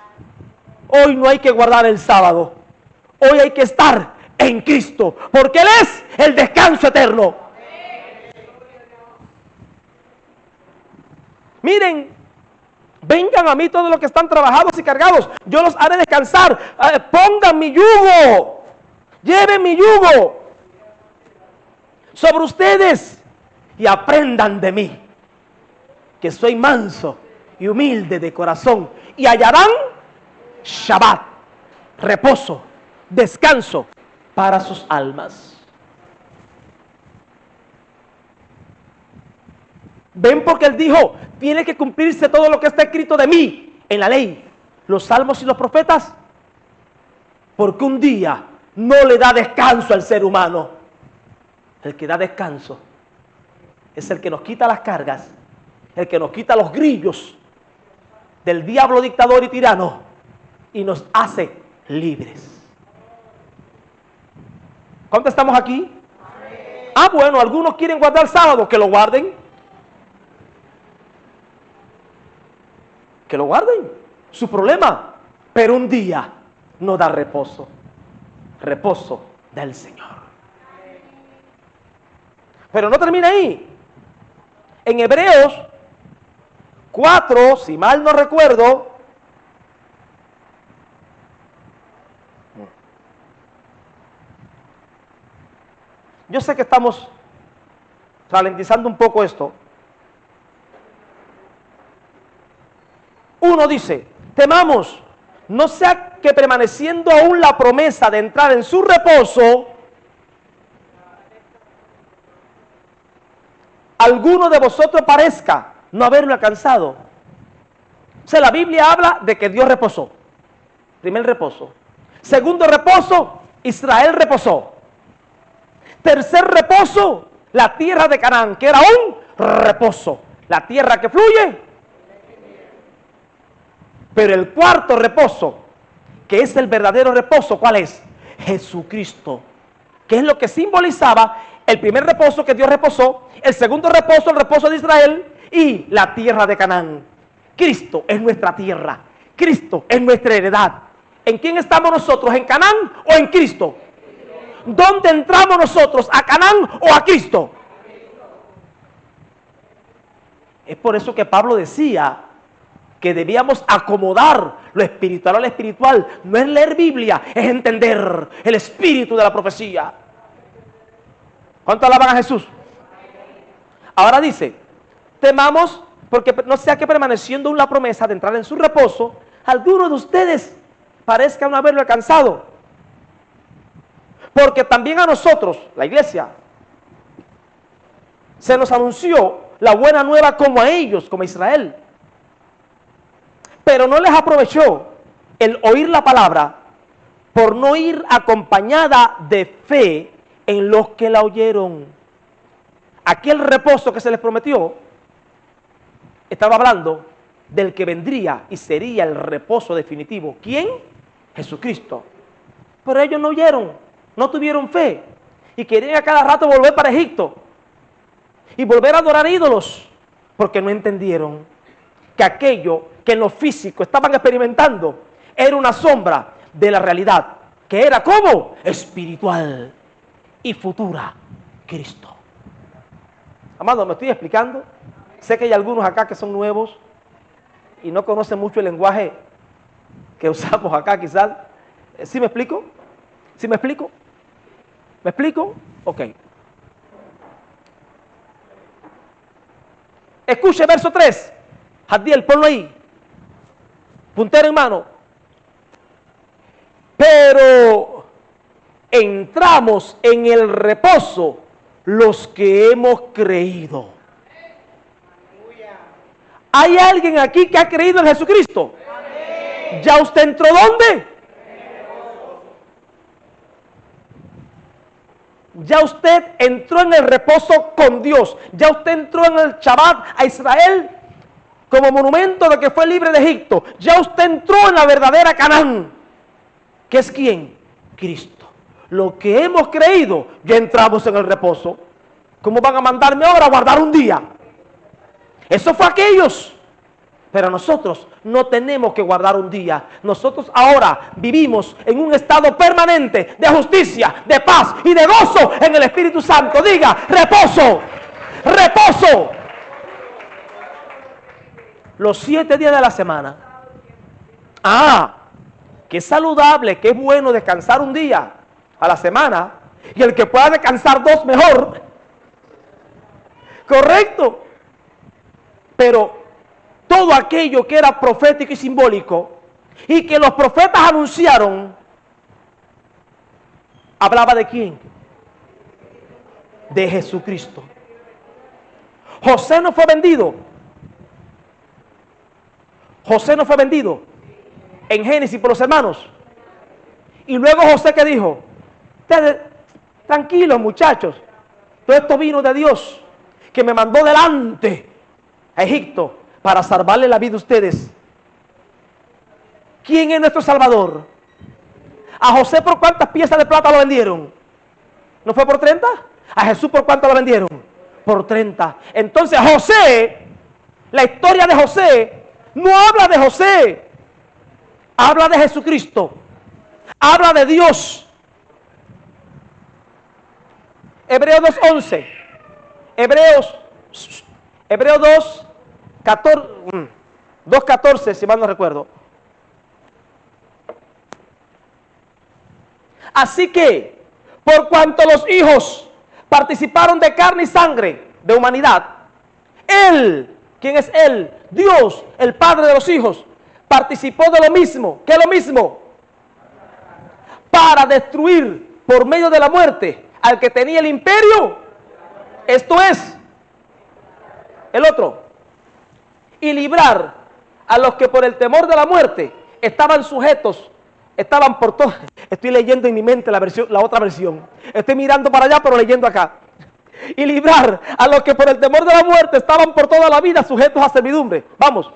hoy no hay que guardar el sábado. Hoy hay que estar en Cristo, porque Él es el descanso eterno. Miren, vengan a mí todos los que están trabajados y cargados, yo los haré descansar. Pongan mi yugo, lleven mi yugo sobre ustedes y aprendan de mí, que soy manso y humilde de corazón, y hallarán Shabbat, reposo, descanso para sus almas. Ven, porque Él dijo, tiene que cumplirse todo lo que está escrito de mí en la ley, los salmos y los profetas, porque un día no le da descanso al ser humano. El que da descanso es el que nos quita las cargas, el que nos quita los grillos del diablo dictador y tirano, y nos hace libres. ¿Cuántos estamos aquí? Ah, bueno, algunos quieren guardar sábado, que lo guarden. Que lo guarden, su problema. Pero un día no da reposo. Reposo del Señor. Pero no termina ahí. En Hebreos 4, si mal no recuerdo, yo sé que estamos ralentizando un poco esto. Uno dice, temamos, no sea que permaneciendo aún la promesa de entrar en su reposo, alguno de vosotros parezca no haberlo alcanzado. O sea, la Biblia habla de que Dios reposó. Primer reposo. Segundo reposo, Israel reposó. Tercer reposo, la tierra de Canaán, que era un reposo. La tierra que fluye. Pero el cuarto reposo, que es el verdadero reposo, ¿cuál es? Jesucristo. Que es lo que simbolizaba el primer reposo que Dios reposó, el segundo reposo, el reposo de Israel y la tierra de Canaán. Cristo es nuestra tierra. Cristo es nuestra heredad. ¿En quién estamos nosotros? ¿En Canaán o en Cristo? ¿Dónde entramos nosotros? ¿A Canaán o a Cristo? Es por eso que Pablo decía que debíamos acomodar lo espiritual a lo espiritual. No es leer Biblia, es entender el espíritu de la profecía. ¿Cuánto alaban a Jesús? Ahora dice, temamos porque no sea que permaneciendo en la promesa de entrar en su reposo, alguno de ustedes parezca no haberlo alcanzado. Porque también a nosotros, la iglesia, se nos anunció la buena nueva como a ellos, como a Israel. Pero no les aprovechó el oír la palabra por no ir acompañada de fe en los que la oyeron. Aquel reposo que se les prometió, estaba hablando del que vendría y sería el reposo definitivo. ¿Quién? Jesucristo. Pero ellos no oyeron, no tuvieron fe y querían a cada rato volver para Egipto y volver a adorar ídolos porque no entendieron que aquello que en lo físico estaban experimentando era una sombra de la realidad, que era como espiritual y futura, Cristo. Amado, ¿me estoy explicando? Sé que hay algunos acá que son nuevos y no conocen mucho el lenguaje que usamos acá quizás. ¿Sí me explico? ¿Sí me explico? ¿Me explico? Ok. Escuche verso 3. Jadiel, ponlo ahí. Puntero en mano. Pero entramos en el reposo los que hemos creído. ¿Hay alguien aquí que ha creído en Jesucristo? Amén. ¿Ya usted entró dónde? Ya usted entró en el reposo con Dios. Ya usted entró en el Shabbat a Israel como monumento de que fue libre de Egipto. Ya usted entró en la verdadera Canaán. ¿Qué es quién? Cristo. Lo que hemos creído, ya entramos en el reposo. ¿Cómo van a mandarme ahora a guardar un día? Eso fue aquellos. Pero nosotros no tenemos que guardar un día. Nosotros ahora vivimos en un estado permanente de justicia, de paz y de gozo en el Espíritu Santo. Diga, reposo, reposo. Los 7 días de la semana. Que es saludable, que es bueno descansar un día a la semana. Y el que pueda descansar 2, mejor. Correcto. Pero todo aquello que era profético y simbólico y que los profetas anunciaron, hablaba de quién? De Jesucristo. José no fue vendido. José no fue vendido en Génesis por los hermanos. Y luego José, ¿qué dijo? Tranquilos, muchachos, todo esto vino de Dios, que me mandó delante a Egipto para salvarle la vida a ustedes. ¿Quién es nuestro Salvador? ¿A José por cuántas piezas de plata lo vendieron? ¿No fue por 30? ¿A Jesús por cuánto lo vendieron? Por 30. Entonces José, la historia de José, no habla de José, habla de Jesucristo, habla de Dios. Hebreos 2:11, Hebreos 2:14, si mal no recuerdo. Así que, por cuanto los hijos participaron de carne y sangre, de humanidad, Él, ¿quién es Él? Dios, el Padre de los hijos, participó de lo mismo. ¿Qué es lo mismo? Para destruir por medio de la muerte al que tenía el imperio. Esto es, el otro. Y librar a los que por el temor de la muerte estaban sujetos. Estaban por todo. Estoy leyendo en mi mente la otra versión. Estoy mirando para allá, pero leyendo acá. Y librar a los que por el temor de la muerte estaban por toda la vida sujetos a servidumbre. Vamos.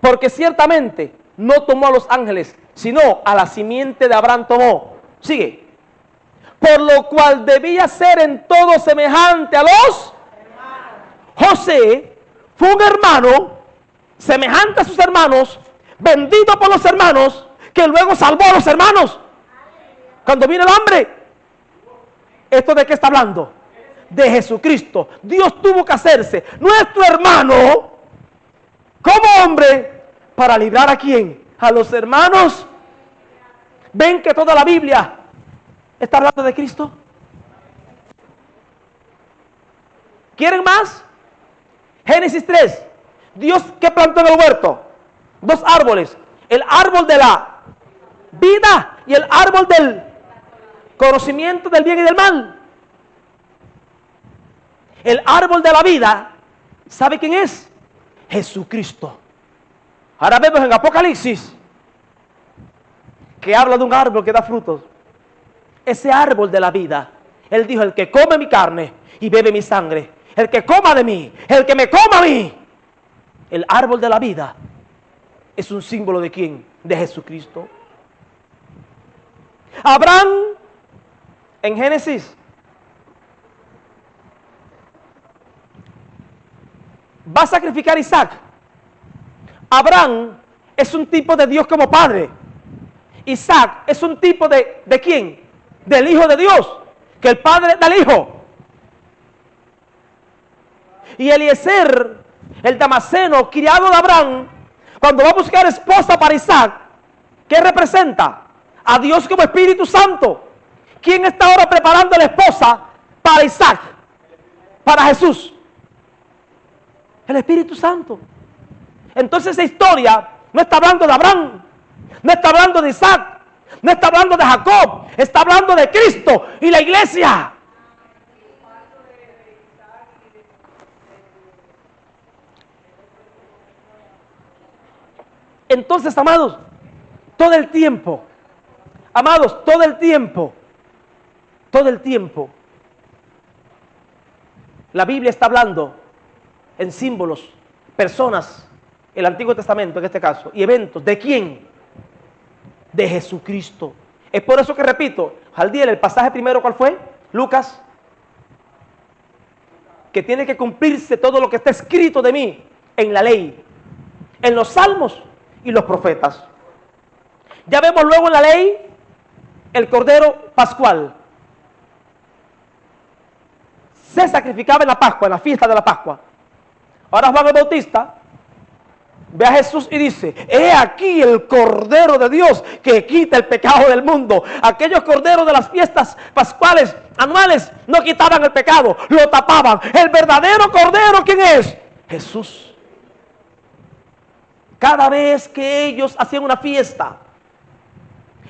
Porque ciertamente no tomó a los ángeles, sino a la simiente de Abraham tomó. Sigue. Por lo cual debía ser en todo semejante a los hermanos. José fue un hermano semejante a sus hermanos, bendito por los hermanos, que luego salvó a los hermanos cuando vino el hambre. ¿Esto de qué está hablando? De Jesucristo. Dios tuvo que hacerse nuestro hermano como hombre para librar a quién, a los hermanos. ¿Ven que toda la Biblia está hablando de Cristo? ¿Quieren más? Génesis 3. Dios, ¿qué plantó en el huerto? 2 árboles, el árbol de la vida y el árbol del conocimiento del bien y del mal. El árbol de la vida, ¿sabe quién es? Jesucristo. Ahora vemos en Apocalipsis que habla de un árbol que da frutos. Ese árbol de la vida, Él dijo: el que come mi carne y bebe mi sangre, el que coma de mí, el que me coma a mí. El árbol de la vida es un símbolo de ¿quién? De Jesucristo. Abraham, en Génesis, va a sacrificar a Isaac. Abraham es un tipo de Dios como padre. Isaac es un tipo de ¿quién? Del Hijo de Dios, que el padre del Hijo. Y Eliezer, el damaseno, criado de Abraham, cuando va a buscar esposa para Isaac, ¿qué representa? A Dios como Espíritu Santo. ¿Quién está ahora preparando la esposa para Isaac? Para Jesús. El Espíritu Santo. Entonces esa historia no está hablando de Abraham, no está hablando de Isaac, no está hablando de Jacob, está hablando de Cristo y la iglesia. Entonces, amados, todo el tiempo, la Biblia está hablando en símbolos, personas, el Antiguo Testamento en este caso, y eventos. ¿De quién? De Jesucristo. Es por eso que repito, Jaldiel, el pasaje primero, ¿cuál fue? Lucas. Que tiene que cumplirse todo lo que está escrito de mí en la ley, en los salmos y los profetas. Ya vemos luego en la ley el cordero pascual. Se sacrificaba en la Pascua, en la fiesta de la Pascua. Ahora Juan el Bautista ve a Jesús y dice: he aquí el Cordero de Dios que quita el pecado del mundo. Aquellos corderos de las fiestas pascuales anuales no quitaban el pecado, lo tapaban. El verdadero Cordero, ¿quién es? Jesús. Cada vez que ellos hacían una fiesta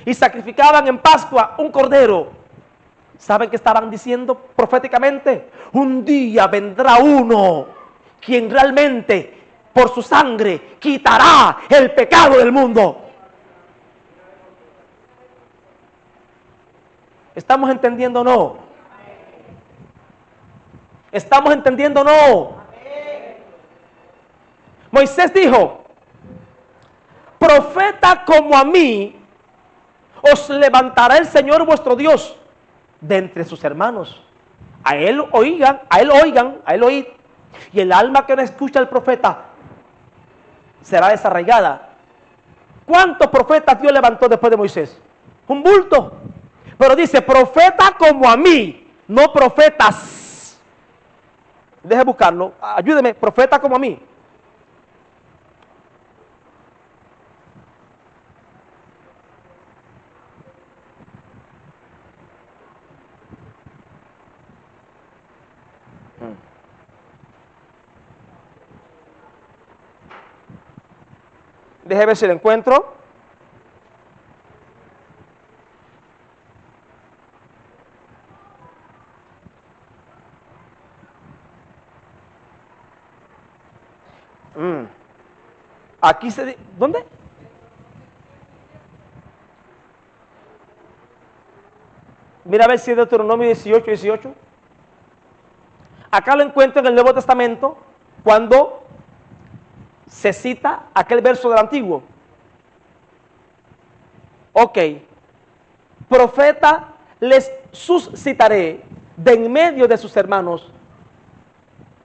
y sacrificaban en Pascua un cordero, ¿saben qué estaban diciendo proféticamente? Un día vendrá uno quien realmente por su sangre quitará el pecado del mundo. ¿Estamos entendiendo o no? ¿Estamos entendiendo o no? Moisés dijo: profeta como a mí os levantará el Señor vuestro Dios de entre sus hermanos. A él oigan, a él oigan, a él oíd. Y el alma que no escucha al profeta será desarraigada. ¿Cuántos profetas Dios levantó después de Moisés? Un bulto. Pero dice, profeta como a mí, no profetas. Deje buscarlo, ayúdeme, profeta como a mí. Deje ver si lo encuentro. Aquí se... ¿Dónde? Mira a ver si es Deuteronomio 18. Acá lo encuentro en el Nuevo Testamento cuando se cita aquel verso del Antiguo. Ok. Profeta les suscitaré de en medio de sus hermanos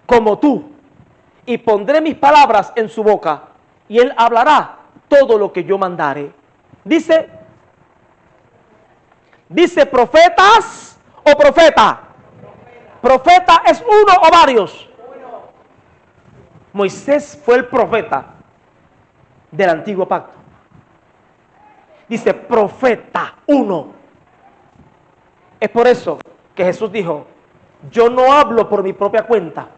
como tú, y pondré mis palabras en su boca, y él hablará todo lo que yo mandare. Dice profetas o profeta. Profeta es uno o varios. Moisés fue el profeta del antiguo pacto. Dice profeta uno. Es por eso que Jesús dijo, yo no hablo por mi propia cuenta.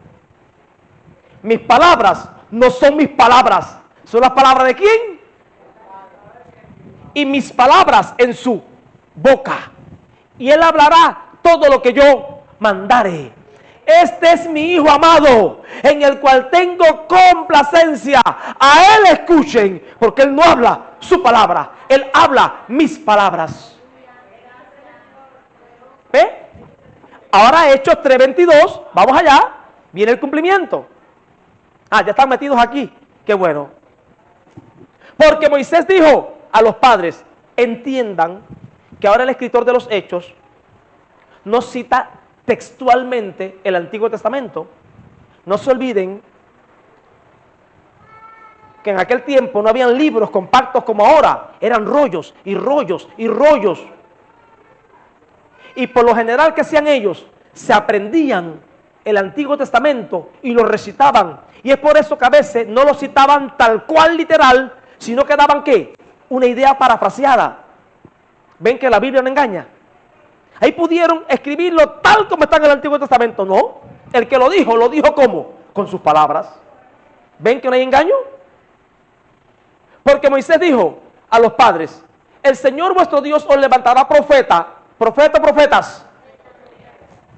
Mis palabras no son mis palabras, son las palabras de ¿quién? Y mis palabras en su boca. Y él hablará todo lo que yo mandare. Este es mi Hijo amado, en el cual tengo complacencia. A él escuchen, porque él no habla su palabra, él habla mis palabras. ¿Ve? Ahora Hechos 3:22, vamos allá, viene el cumplimiento. Ah, ya están metidos aquí, qué bueno. Porque Moisés dijo a los padres, entiendan que ahora el escritor de los Hechos no cita textualmente el Antiguo Testamento. No se olviden que en aquel tiempo no habían libros compactos como ahora, eran rollos y rollos y rollos. Y por lo general, ¿qué hacían ellos? Se aprendían el Antiguo Testamento y lo recitaban. Y es por eso que a veces no lo citaban tal cual literal, sino que daban ¿qué? Una idea parafraseada. ¿Ven que la Biblia no engaña? Ahí pudieron escribirlo tal como está en el Antiguo Testamento. No, el que lo dijo ¿cómo? Con sus palabras. ¿Ven que no hay engaño? Porque Moisés dijo a los padres, el Señor vuestro Dios os levantará profetas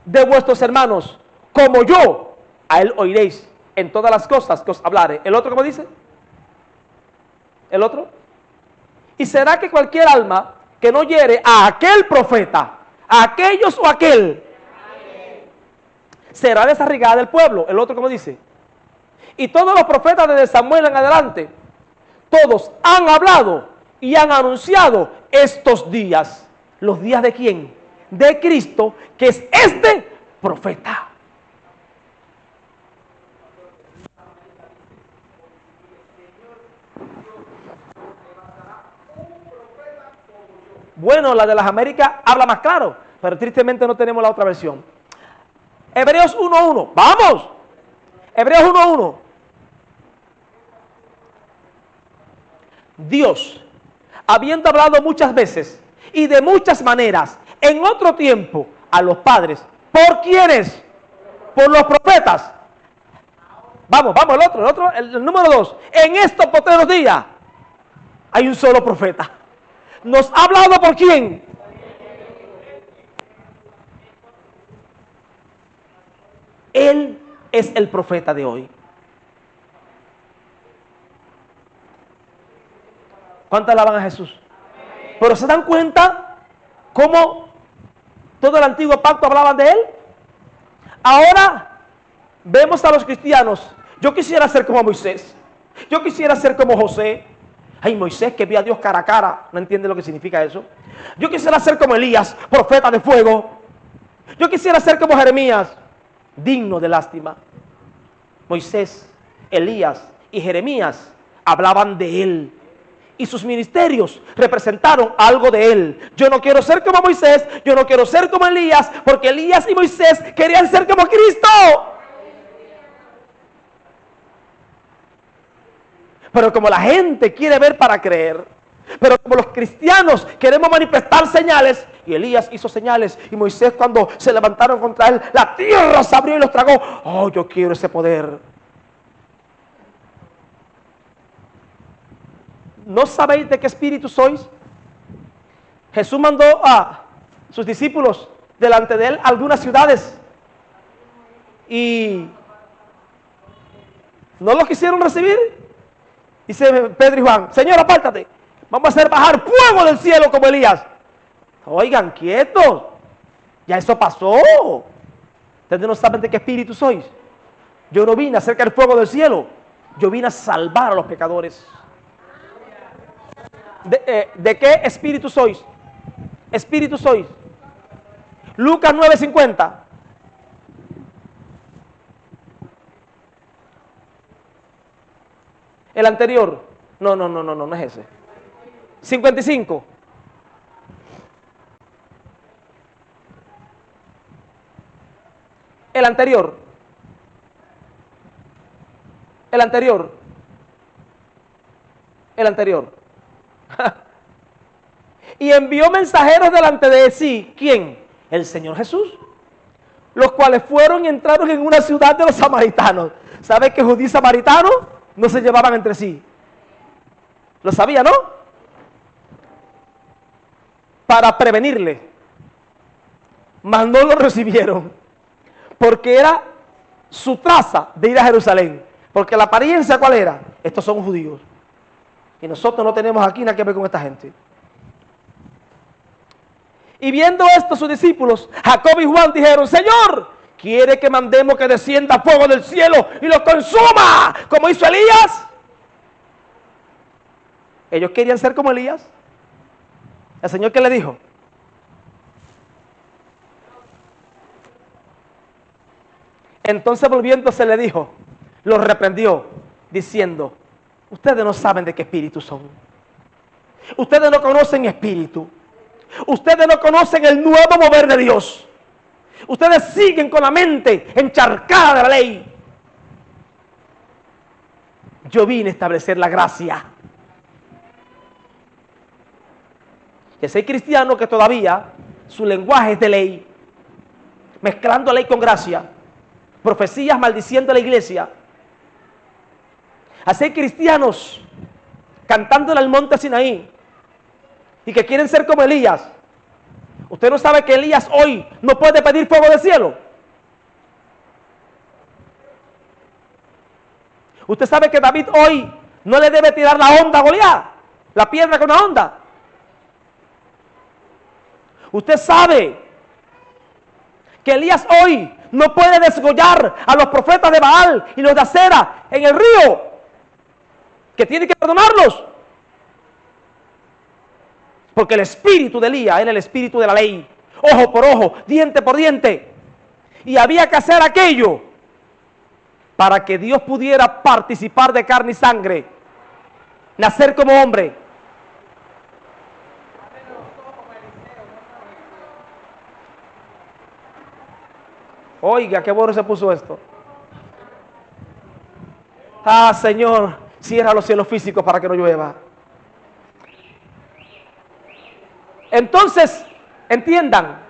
de vuestros hermanos, como yo, a él oiréis en todas las cosas que os hablare. ¿El otro cómo dice? ¿El otro? Y será que cualquier alma que no hiere a aquel profeta, a aquellos o aquel, será desarraigada del pueblo. ¿El otro cómo dice? Y todos los profetas desde Samuel en adelante, todos han hablado y han anunciado estos días. ¿Los días de quién? De Cristo, que es este profeta. Bueno, la de las Américas habla más claro, pero tristemente no tenemos la otra versión. Hebreos 1:1, ¡vamos! Hebreos 1:1. Dios, habiendo hablado muchas veces y de muchas maneras en otro tiempo a los padres, ¿por quiénes? Por los profetas. Vamos, el otro, el número 2. En estos postreros días hay un solo profeta. ¿Nos ha hablado por quién? Él es el profeta de hoy. ¿Cuántos alaban a Jesús? Pero ¿se dan cuenta cómo todo el antiguo pacto hablaban de él? Ahora vemos a los cristianos. Yo quisiera ser como Moisés. Yo quisiera ser como José. Ay, Moisés que vio a Dios cara a cara, no entiende lo que significa eso. Yo quisiera ser como Elías, profeta de fuego. Yo quisiera ser como Jeremías, digno de lástima. Moisés, Elías y Jeremías hablaban de él. Y sus ministerios representaron algo de él. Yo no quiero ser como Moisés, yo no quiero ser como Elías, porque Elías y Moisés querían ser como Cristo. Pero como la gente quiere ver para creer, pero como los cristianos queremos manifestar señales, y Elías hizo señales, y Moisés cuando se levantaron contra él, la tierra se abrió y los tragó. Oh, yo quiero ese poder. ¿No sabéis de qué espíritu sois? Jesús mandó a sus discípulos delante de él a algunas ciudades, y no los quisieron recibir. Dice Pedro y Juan, Señor, apártate, vamos a hacer bajar fuego del cielo como Elías. Oigan, quietos, ya eso pasó. Ustedes no saben de qué espíritu sois. Yo no vine a hacer caer fuego del cielo, yo vine a salvar a los pecadores. ¿De qué espíritu sois? Espíritu sois. Lucas 9:50. El anterior. No es ese. 55. El anterior. El anterior. El anterior. Y envió mensajeros delante de sí. ¿Quién? El Señor Jesús. Los cuales fueron y entraron en una ciudad de los samaritanos. ¿Sabe que judíos y samaritanos no se llevaban entre sí? Lo sabía, ¿no? Para prevenirle. Mas no lo recibieron. Porque era su traza de ir a Jerusalén. Porque la apariencia, ¿cuál era? Estos son judíos. Y nosotros no tenemos aquí nada que ver con esta gente. Y viendo esto sus discípulos, Jacob y Juan dijeron, Señor, ¿quiere que mandemos que descienda fuego del cielo y los consuma, como hizo Elías? Ellos querían ser como Elías. ¿El Señor qué le dijo? Entonces volviéndose le dijo, los reprendió, diciendo, ustedes no saben de qué espíritu son. Ustedes no conocen espíritu. Ustedes no conocen el nuevo mover de Dios. Ustedes siguen con la mente encharcada de la ley. Yo vine a establecer la gracia. Y ese cristiano que todavía su lenguaje es de ley, mezclando ley con gracia, profecías maldiciendo a la iglesia. Así hay cristianos cantándole al monte Sinaí y que quieren ser como Elías. ¿Usted no sabe que Elías hoy no puede pedir fuego del cielo? ¿Usted sabe que David hoy no le debe tirar la onda a Goliat? La piedra con la onda. ¿Usted sabe que Elías hoy no puede desgollar a los profetas de Baal y los de Acera en el río? Que tiene que perdonarlos. Porque el espíritu de Elías era el espíritu de la ley. Ojo por ojo, diente por diente. Y había que hacer aquello para que Dios pudiera participar de carne y sangre. Nacer como hombre. Oiga, qué bueno se puso esto. Ah, Señor, cierra los cielos físicos para que no llueva. Entonces, entiendan.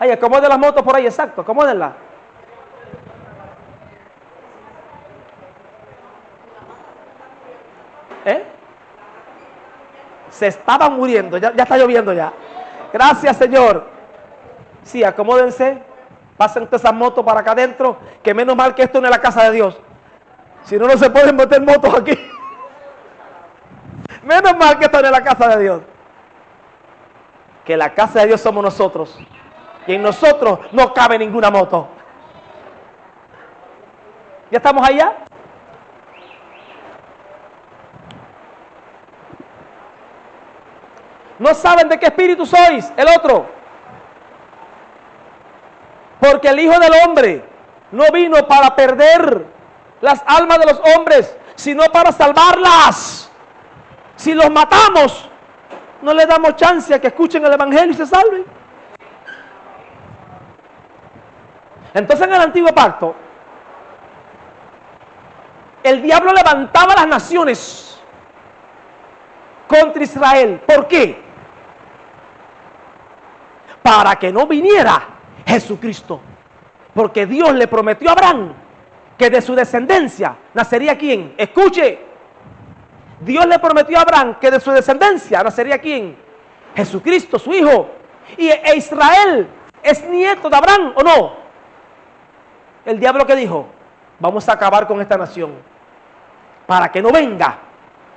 Ay, acomoden las motos por ahí, exacto, acomódenlas. Se estaban muriendo, ya está lloviendo ya. Gracias, Señor. Sí, acomódense. Pasen todas esas motos para acá adentro. Que menos mal que esto no es la casa de Dios. Si no, no se pueden meter motos aquí. Menos mal que esto no es la casa de Dios. Que la casa de Dios somos nosotros. Y en nosotros no cabe ninguna moto. ¿Ya estamos allá? No saben de qué espíritu sois. El otro. Porque el Hijo del Hombre no vino para perder las almas de los hombres, sino para salvarlas. Si los matamos, no les damos chance a que escuchen el Evangelio y se salven. Entonces en el Antiguo Pacto, el diablo levantaba las naciones contra Israel. ¿Por qué? Para que no viniera Jesucristo. Porque Dios le prometió a Abraham que de su descendencia nacería ¿quién? Escuche. Dios le prometió a Abraham que de su descendencia nacería ¿quién? Jesucristo, su hijo. Y Israel es nieto de Abraham, ¿o no? El diablo que dijo: vamos a acabar con esta nación para que no venga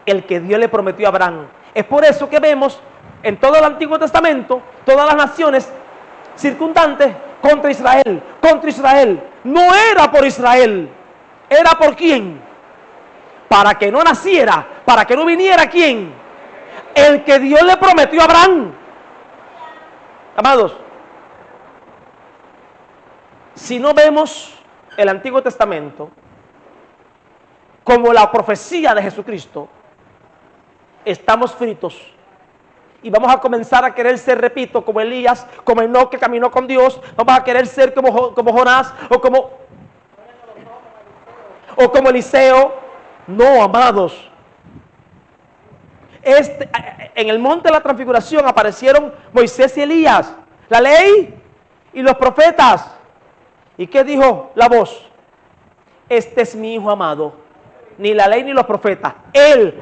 el que Dios le prometió a Abraham. Es por eso que vemos en todo el Antiguo Testamento todas las naciones circundantes contra Israel, contra Israel. No era por Israel, era por quién. Para que no naciera, para que no viniera quién, el que Dios le prometió a Abraham. Amados, si no vemos el Antiguo Testamento como la profecía de Jesucristo, estamos fritos. Y vamos a comenzar a querer ser, repito, como Elías, como Enoc que caminó con Dios. Vamos a querer ser como Jonás o como Eliseo. No, amados. En el monte de la transfiguración aparecieron Moisés y Elías, la ley y los profetas. ¿Y qué dijo la voz? Este es mi hijo amado. Ni la ley ni los profetas.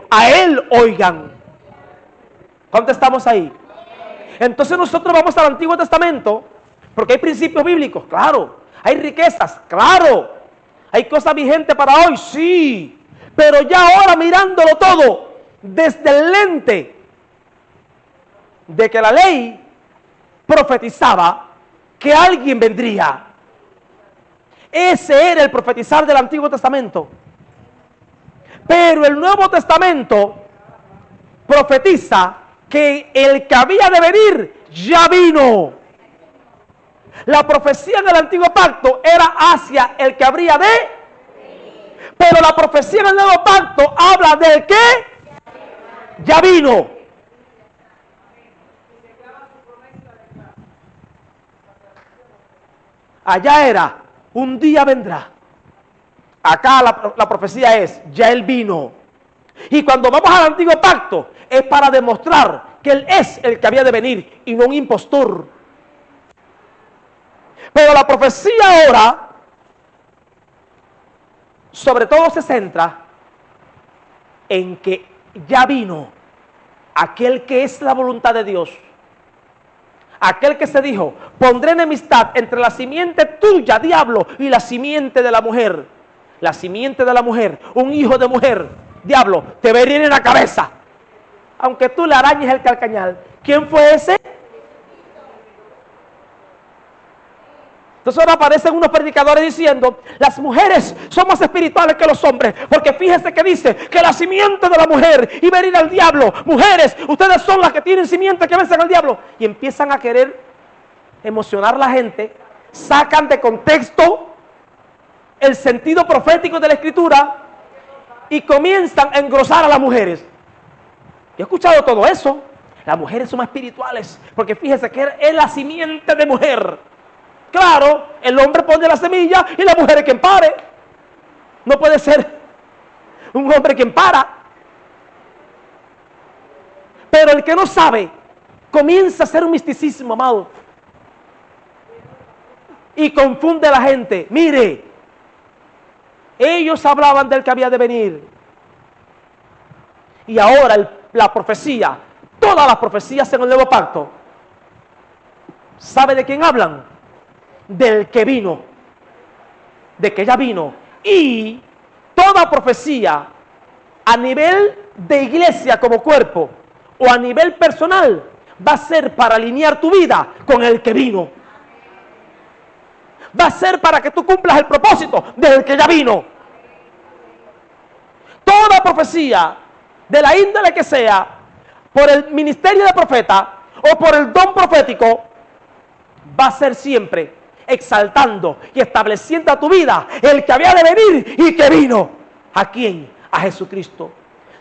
A él oigan. ¿Cuánto estamos ahí? Entonces nosotros vamos al Antiguo Testamento porque hay principios bíblicos, claro. Hay riquezas, claro. Hay cosas vigentes para hoy, sí. Pero ya ahora mirándolo todo desde el lente de que la ley profetizaba que alguien vendría. Ese era el profetizar del Antiguo Testamento. Pero el Nuevo Testamento profetiza que el que había de venir ya vino. La profecía del Antiguo Pacto era hacia el que habría de, pero la profecía del Nuevo Pacto habla del que ya vino. Allá era, un día vendrá. Acá la profecía es, ya Él vino. Y cuando vamos al Antiguo Pacto, es para demostrar que Él es el que había de venir y no un impostor. Pero la profecía ahora, sobre todo se centra en que ya vino aquel que es la voluntad de Dios. Aquel que se dijo, pondré enemistad entre la simiente tuya, diablo, y la simiente de la mujer. La simiente de la mujer, un hijo de mujer, diablo, te va a herir en la cabeza. Aunque tú le arañes el calcañal. ¿Quién fue ese? Entonces ahora aparecen unos predicadores diciendo, las mujeres son más espirituales que los hombres, porque fíjese que dice que la simiente de la mujer iba a herir al diablo. Mujeres, ustedes son las que tienen simiente que vencen al diablo. Y empiezan a querer emocionar a la gente, sacan de contexto el sentido profético de la Escritura y comienzan a engrosar a las mujeres. Yo he escuchado todo eso. Las mujeres son más espirituales, porque fíjese que es la simiente de mujer. Claro, el hombre pone la semilla y la mujer es quien pare. No puede ser un hombre quien para. Pero el que no sabe comienza a hacer un misticismo, amado, y confunde a la gente. Mire, ellos hablaban del que había de venir, y ahora la profecía, todas las profecías en el Nuevo Pacto, ¿sabe de quién hablan? Del que vino, de que ya vino. Y toda profecía a nivel de iglesia como cuerpo o a nivel personal va a ser para alinear tu vida con el que vino. Va a ser para que tú cumplas el propósito del que ya vino. Toda profecía de la índole que sea por el ministerio de profeta o por el don profético, va a ser siempre exaltando y estableciendo a tu vida el que había de venir y que vino. ¿A quién? A Jesucristo.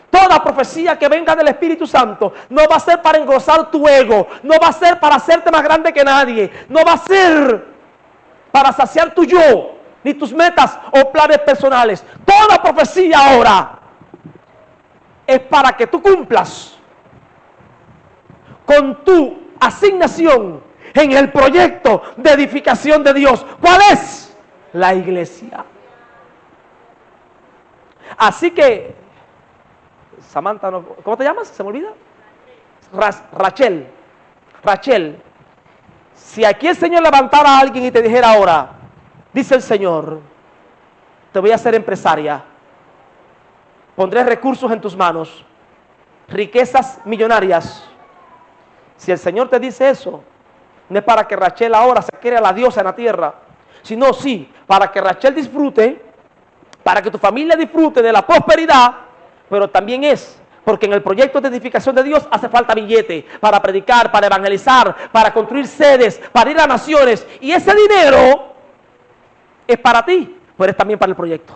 Toda profecía que venga del Espíritu Santo no va a ser para engrosar tu ego, no va a ser para hacerte más grande que nadie, no va a ser para saciar tu yo, ni tus metas o planes personales. Toda profecía ahora es para que tú cumplas con tu asignación en el proyecto de edificación de Dios. ¿Cuál es? La iglesia. Así que, Samantha, ¿cómo te llamas? ¿Se me olvida? Rachel. Rachel, si aquí el Señor levantara a alguien y te dijera ahora, dice el Señor, te voy a hacer empresaria, pondré recursos en tus manos, riquezas millonarias. Si el Señor te dice eso, no es para que Rachel ahora se crea la diosa en la tierra, sino sí, para que Rachel disfrute, para que tu familia disfrute de la prosperidad, pero también es porque en el proyecto de edificación de Dios hace falta billete para predicar, para evangelizar, para construir sedes, para ir a naciones, y ese dinero es para ti, pero es también para el proyecto.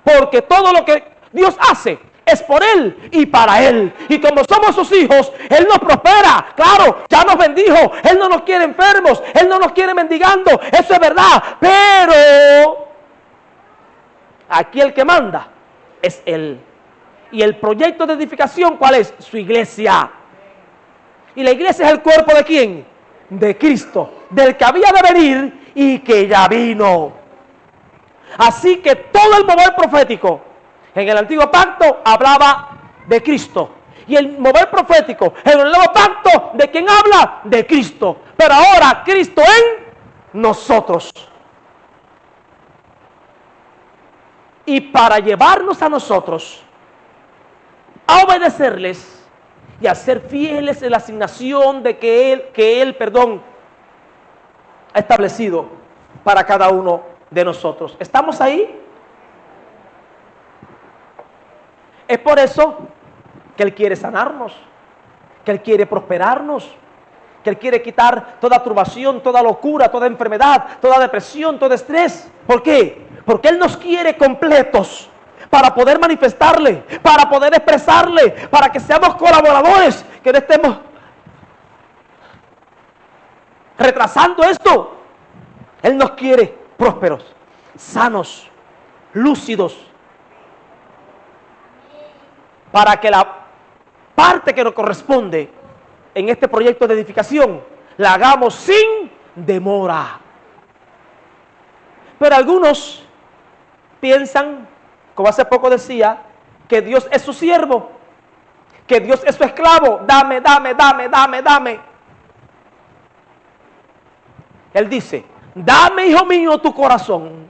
Porque todo lo que Dios hace es por Él y para Él. Y como somos sus hijos, Él nos prospera. Claro, ya nos bendijo. Él no nos quiere enfermos. Él no nos quiere mendigando. Eso es verdad. Pero aquí el que manda es Él. Y el proyecto de edificación, ¿cuál es? Su iglesia. Y la iglesia es el cuerpo ¿de quién? De Cristo. Del que había de venir y que ya vino. Así que todo el mover profético en el antiguo pacto hablaba de Cristo. Y el mover profético en el nuevo pacto, ¿de quién habla? De Cristo. Pero ahora Cristo en nosotros. Y para llevarnos a nosotros a obedecerles y a ser fieles en la asignación de que Él ha establecido para cada uno de nosotros. ¿Estamos ahí? Es por eso que Él quiere sanarnos, que Él quiere prosperarnos, que Él quiere quitar toda turbación, toda locura, toda enfermedad, toda depresión, todo estrés. ¿Por qué? Porque Él nos quiere completos para poder manifestarle, para poder expresarle, para que seamos colaboradores, que no estemos retrasando esto. Él nos quiere prósperos, sanos, lúcidos, para que la parte que nos corresponde en este proyecto de edificación la hagamos sin demora. Pero algunos piensan, como hace poco decía, que Dios es su siervo, que Dios es su esclavo. Dame, dame, dame, dame, dame. Él dice, dame, hijo mío, tu corazón.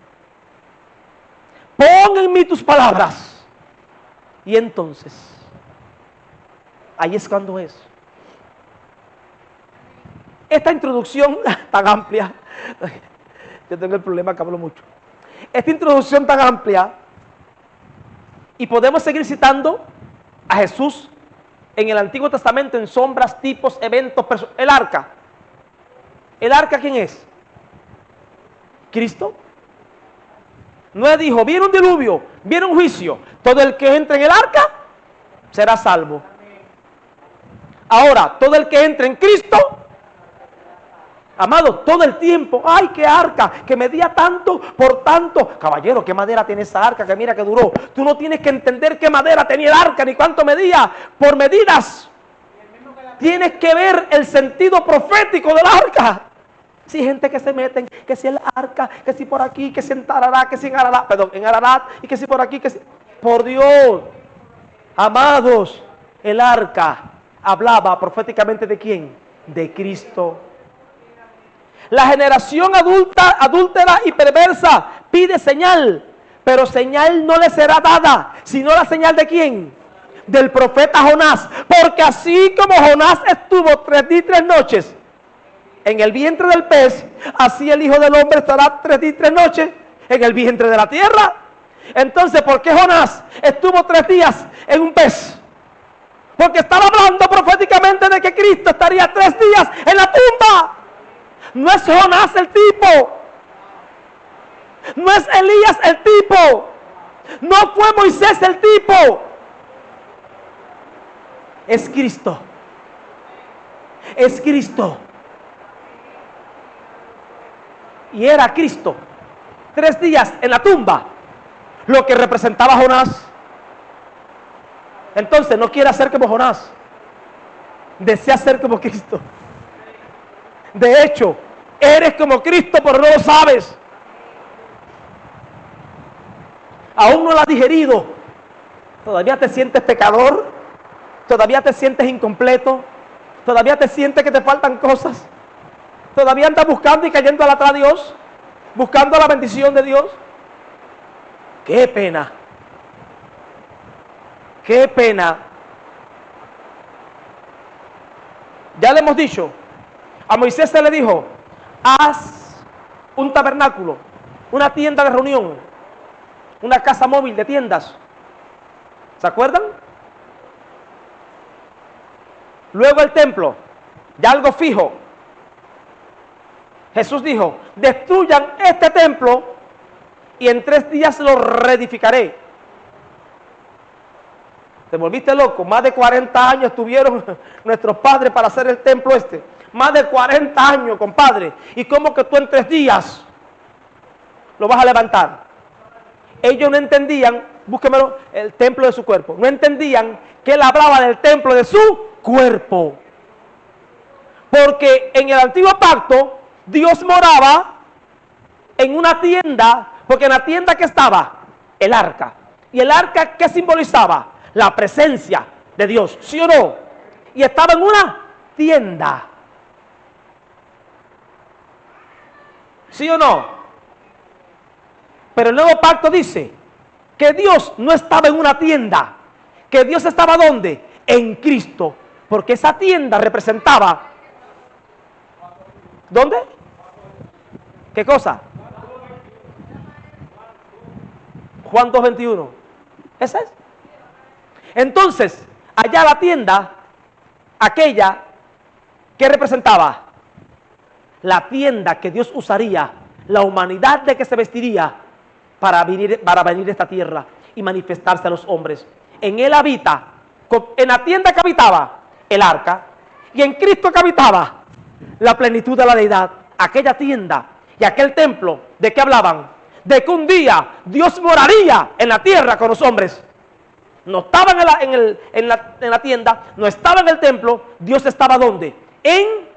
Pon en mí tus palabras. Y entonces, ahí es cuando es. Esta introducción tan amplia, yo tengo el problema que hablo mucho. Esta introducción tan amplia, y podemos seguir citando a Jesús en el Antiguo Testamento en sombras, tipos, eventos, el arca. ¿El arca quién es? Cristo. Noé dijo, viene un diluvio, viene un juicio. Todo el que entre en el arca será salvo. Ahora, todo el que entre en Cristo, amado, todo el tiempo, ay, qué arca, que medía tanto por tanto. Caballero, ¿qué madera tiene esa arca? Que mira que duró. Tú no tienes que entender qué madera tenía el arca, ni cuánto medía, por medidas. Tienes que ver el sentido profético del arca. Si gente que se meten, que si el arca, que si por aquí, que si en Tarará, que si en Ararat, perdón, en Ararat, y que si por aquí, que si... Por Dios, amados, el arca hablaba proféticamente ¿de quién? De Cristo. La generación adúltera y perversa pide señal, pero señal no le será dada, sino la señal ¿de quién? Del profeta Jonás. Porque así como Jonás estuvo 3 días y 3 noches en el vientre del pez, así el Hijo del Hombre estará 3 días y 3 noches en el vientre de la tierra. Entonces, ¿por qué Jonás estuvo 3 días en un pez? Porque estaba hablando proféticamente de que Cristo estaría 3 días en la tumba. No es Jonás el tipo. No es Elías el tipo. No fue Moisés el tipo. Es Cristo. Es Cristo. Y era Cristo 3 días en la tumba lo que representaba a Jonás. Entonces no quiere ser como Jonás, desea ser como Cristo. De hecho, eres como Cristo, pero no lo sabes. Aún no lo has digerido. Todavía te sientes pecador, todavía te sientes incompleto, todavía te sientes que te faltan cosas, todavía andas buscando y cayendo atrás de Dios, buscando la bendición de Dios. ¡Qué pena! ¡Qué pena! Ya le hemos dicho, a Moisés se le dijo, haz un tabernáculo, una tienda de reunión, una casa móvil de tiendas. ¿Se acuerdan? Luego el templo, ya algo fijo. Jesús dijo, destruyan este templo y en 3 días lo reedificaré. Te volviste loco. Más de 40 años tuvieron nuestros padres para hacer el templo este. Más de 40 años, compadre. ¿Y cómo que tú en 3 días lo vas a levantar? Ellos no entendían, búsquemelo, el templo de su cuerpo. No entendían que él hablaba del templo de su cuerpo. Porque en el antiguo pacto, Dios moraba en una tienda. Porque en la tienda que estaba el arca. ¿Y el arca qué simbolizaba? La presencia de Dios, ¿sí o no? Y estaba en una tienda, ¿sí o no? Pero el nuevo pacto dice que Dios no estaba en una tienda, que Dios estaba ¿dónde? En Cristo, porque esa tienda representaba, ¿dónde? ¿Qué cosa? Juan 2:21. ¿Esa es? Entonces, allá la tienda, aquella que representaba la tienda que Dios usaría, la humanidad de que se vestiría para venir a esta tierra y manifestarse a los hombres. En él habita, en la tienda que habitaba el arca, y en Cristo que habitaba la plenitud de la deidad. Aquella tienda y aquel templo, ¿de qué hablaban? De que un día Dios moraría en la tierra con los hombres. No estaba en la tienda, no estaba en el templo. Dios estaba ¿dónde? En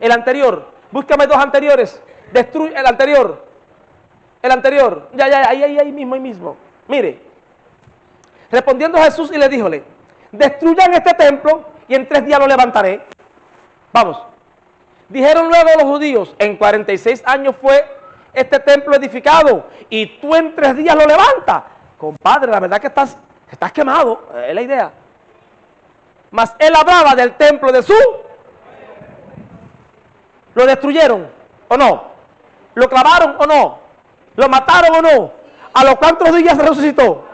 el anterior. Búscame 2 anteriores. Destruye el anterior. El anterior. Ya, ahí mismo. Mire. Respondiendo Jesús y le díjole, destruyan este templo y en 3 días lo levantaré. Vamos. Dijeron luego los judíos, en 46 años fue este templo edificado y tú en 3 días lo levantas. Compadre, la verdad que estás quemado, es la idea. Mas él hablaba del templo de su. ¿Lo destruyeron o no? ¿Lo clavaron o no? ¿Lo mataron o no? ¿A los cuántos días se resucitó?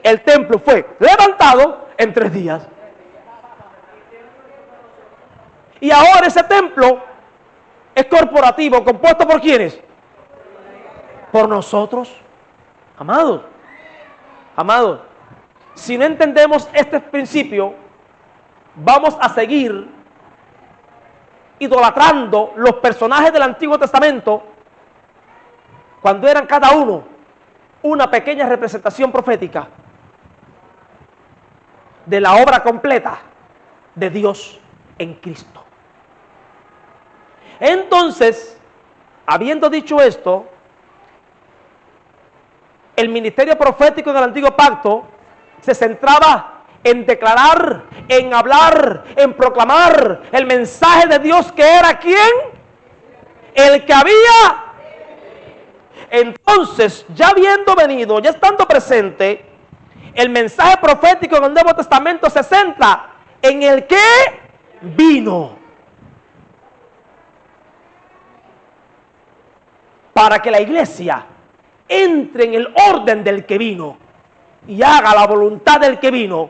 El templo fue levantado en 3 días. Y ahora ese templo es corporativo, compuesto por ¿quiénes? Por nosotros. Amados, si no entendemos este principio, vamos a seguir idolatrando los personajes del Antiguo Testamento cuando eran cada uno una pequeña representación profética de la obra completa de Dios en Cristo. Entonces, habiendo dicho esto, el ministerio profético en el Antiguo Pacto se centraba en declarar, en hablar, en proclamar el mensaje de Dios, que era ¿quién? El que había. Entonces, ya habiendo venido, ya estando presente, el mensaje profético en el Nuevo Testamento se centra en el que vino. para que la iglesia entre en el orden del que vino y haga la voluntad del que vino.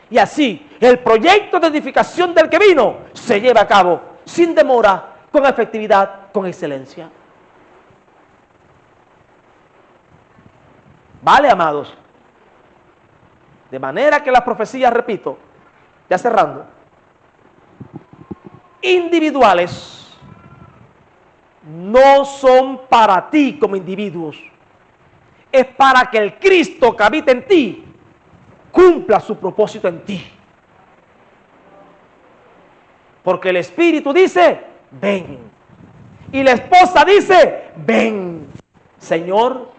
Y así el proyecto de edificación del que vino se lleva a cabo sin demora, con efectividad, con excelencia. Vale, amados. De manera que las profecías, repito, ya cerrando, individuales, no son para ti como individuos. Es para que el Cristo que habita en ti cumpla su propósito en ti. Porque el Espíritu dice, ven. Y la esposa dice, ven, Señor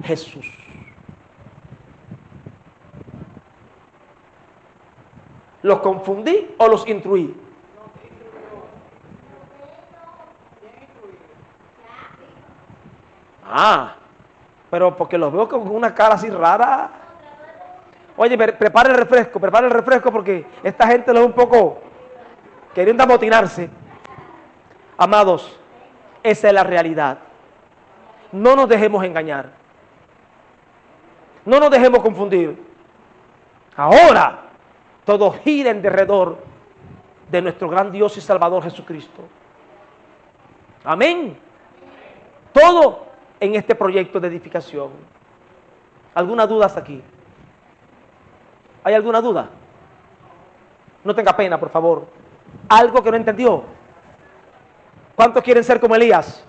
Jesús. ¿Los confundí o los instruí? Pero porque los veo con una cara así rara. Oye, prepara el refresco porque esta gente lo ve un poco queriendo amotinarse. Amados, esa es la realidad. No nos dejemos engañar. No nos dejemos confundir. Ahora, todo gira en derredor de nuestro gran Dios y Salvador Jesucristo. Amén. Todo en este proyecto de edificación. ¿Alguna duda hasta aquí? ¿Hay alguna duda? No tenga pena, por favor. ¿Algo que no entendió? ¿Cuántos quieren ser como Elías?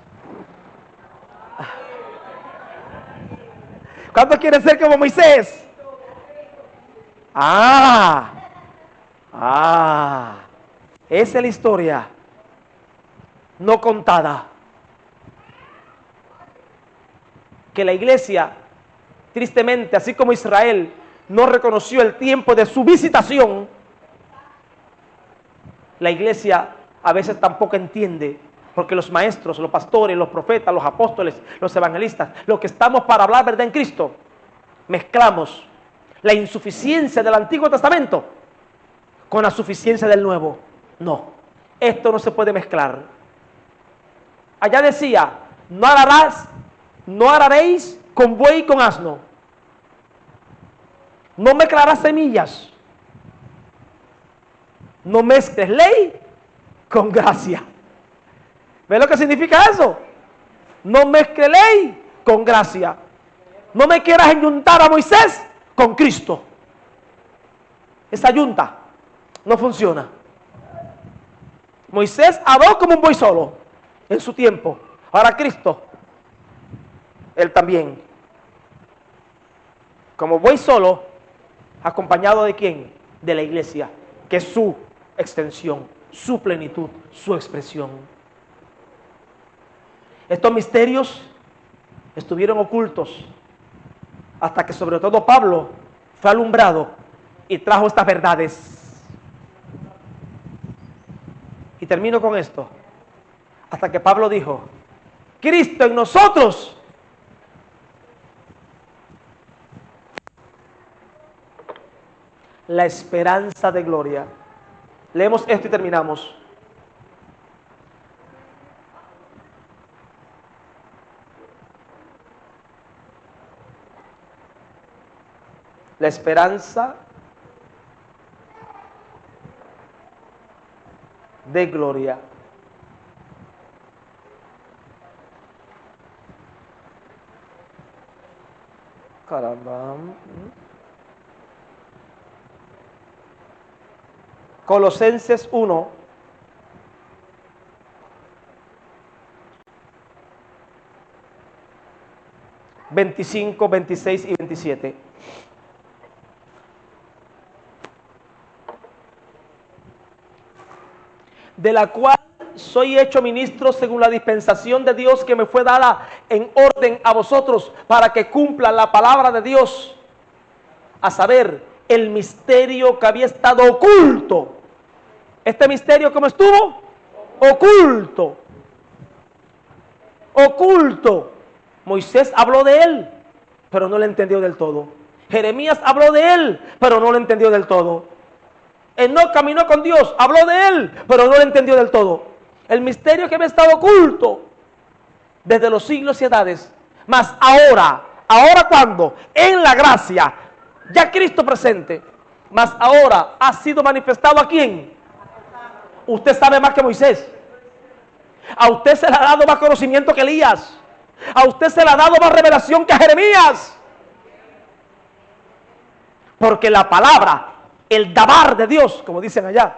¿Cuántos quieren ser como Moisés? Esa es la historia no contada. Que la iglesia, tristemente, así como Israel no reconoció el tiempo de su visitación, la iglesia a veces tampoco entiende, porque los maestros, los pastores, los profetas, los apóstoles, los evangelistas, los que estamos para hablar verdad en Cristo, mezclamos la insuficiencia del Antiguo Testamento con la suficiencia del Nuevo. No, esto no se puede mezclar. Allá decía, no araréis con buey y con asno. No mezclarás semillas. No mezcles ley con gracia. ¿Ves lo que significa eso? No mezcle ley con gracia. No me quieras enyuntar a Moisés con Cristo. Esa yunta no funciona. Moisés habló como un buey solo en su tiempo. Ahora Cristo, él también, como buey solo, acompañado de ¿quién? De la iglesia, que es su extensión, su plenitud, su expresión. Estos misterios estuvieron ocultos hasta que sobre todo Pablo fue alumbrado y trajo estas verdades. Y termino con esto. Hasta que Pablo dijo, Cristo en nosotros, la esperanza de gloria. Leemos esto y terminamos. La esperanza de gloria. Caramba. Colosenses 1. (25, 26 y 27). De la cual soy hecho ministro según la dispensación de Dios que me fue dada en orden a vosotros para que cumpla la palabra de Dios, a saber, el misterio que había estado oculto. ¿Este misterio cómo estuvo? Oculto. Oculto. Moisés habló de él, pero no lo entendió del todo. Jeremías habló de él, pero no lo entendió del todo. Enoc caminó con Dios, habló de él, pero no lo entendió del todo. El misterio que había estado oculto desde los siglos y edades. Mas ahora, ¿cuándo? En la gracia, ya Cristo presente. Mas ahora ha sido manifestado ¿a quién? Usted sabe más que Moisés. A usted se le ha dado más conocimiento que Elías. A usted se le ha dado más revelación que a Jeremías. Porque la palabra, el dabar de Dios, como dicen allá,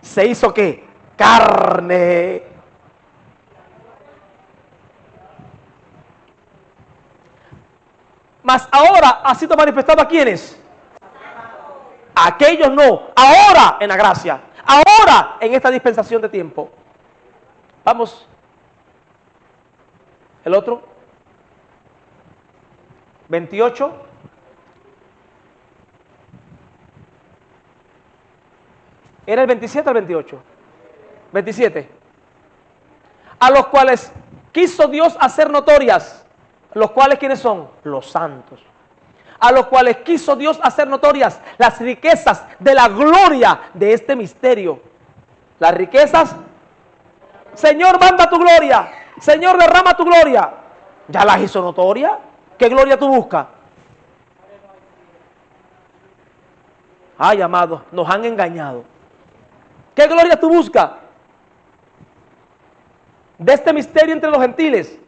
se hizo ¿qué? Carne. Mas ahora ha sido manifestado ¿a quiénes? A aquellos no. Ahora en la gracia. Ahora en esta dispensación de tiempo. Vamos. El otro. 28. ¿Era el 27 o el 28? 27. A los cuales quiso Dios hacer notorias. ¿Los cuales quiénes son? Los santos. A los cuales quiso Dios hacer notorias las riquezas de la gloria de este misterio. Las riquezas. Señor, manda tu gloria. Señor, derrama tu gloria. ¿Ya las hizo notoria? ¿Qué gloria tú buscas? Ay, amados, nos han engañado. ¿Qué gloria tú buscas? De este misterio entre los gentiles.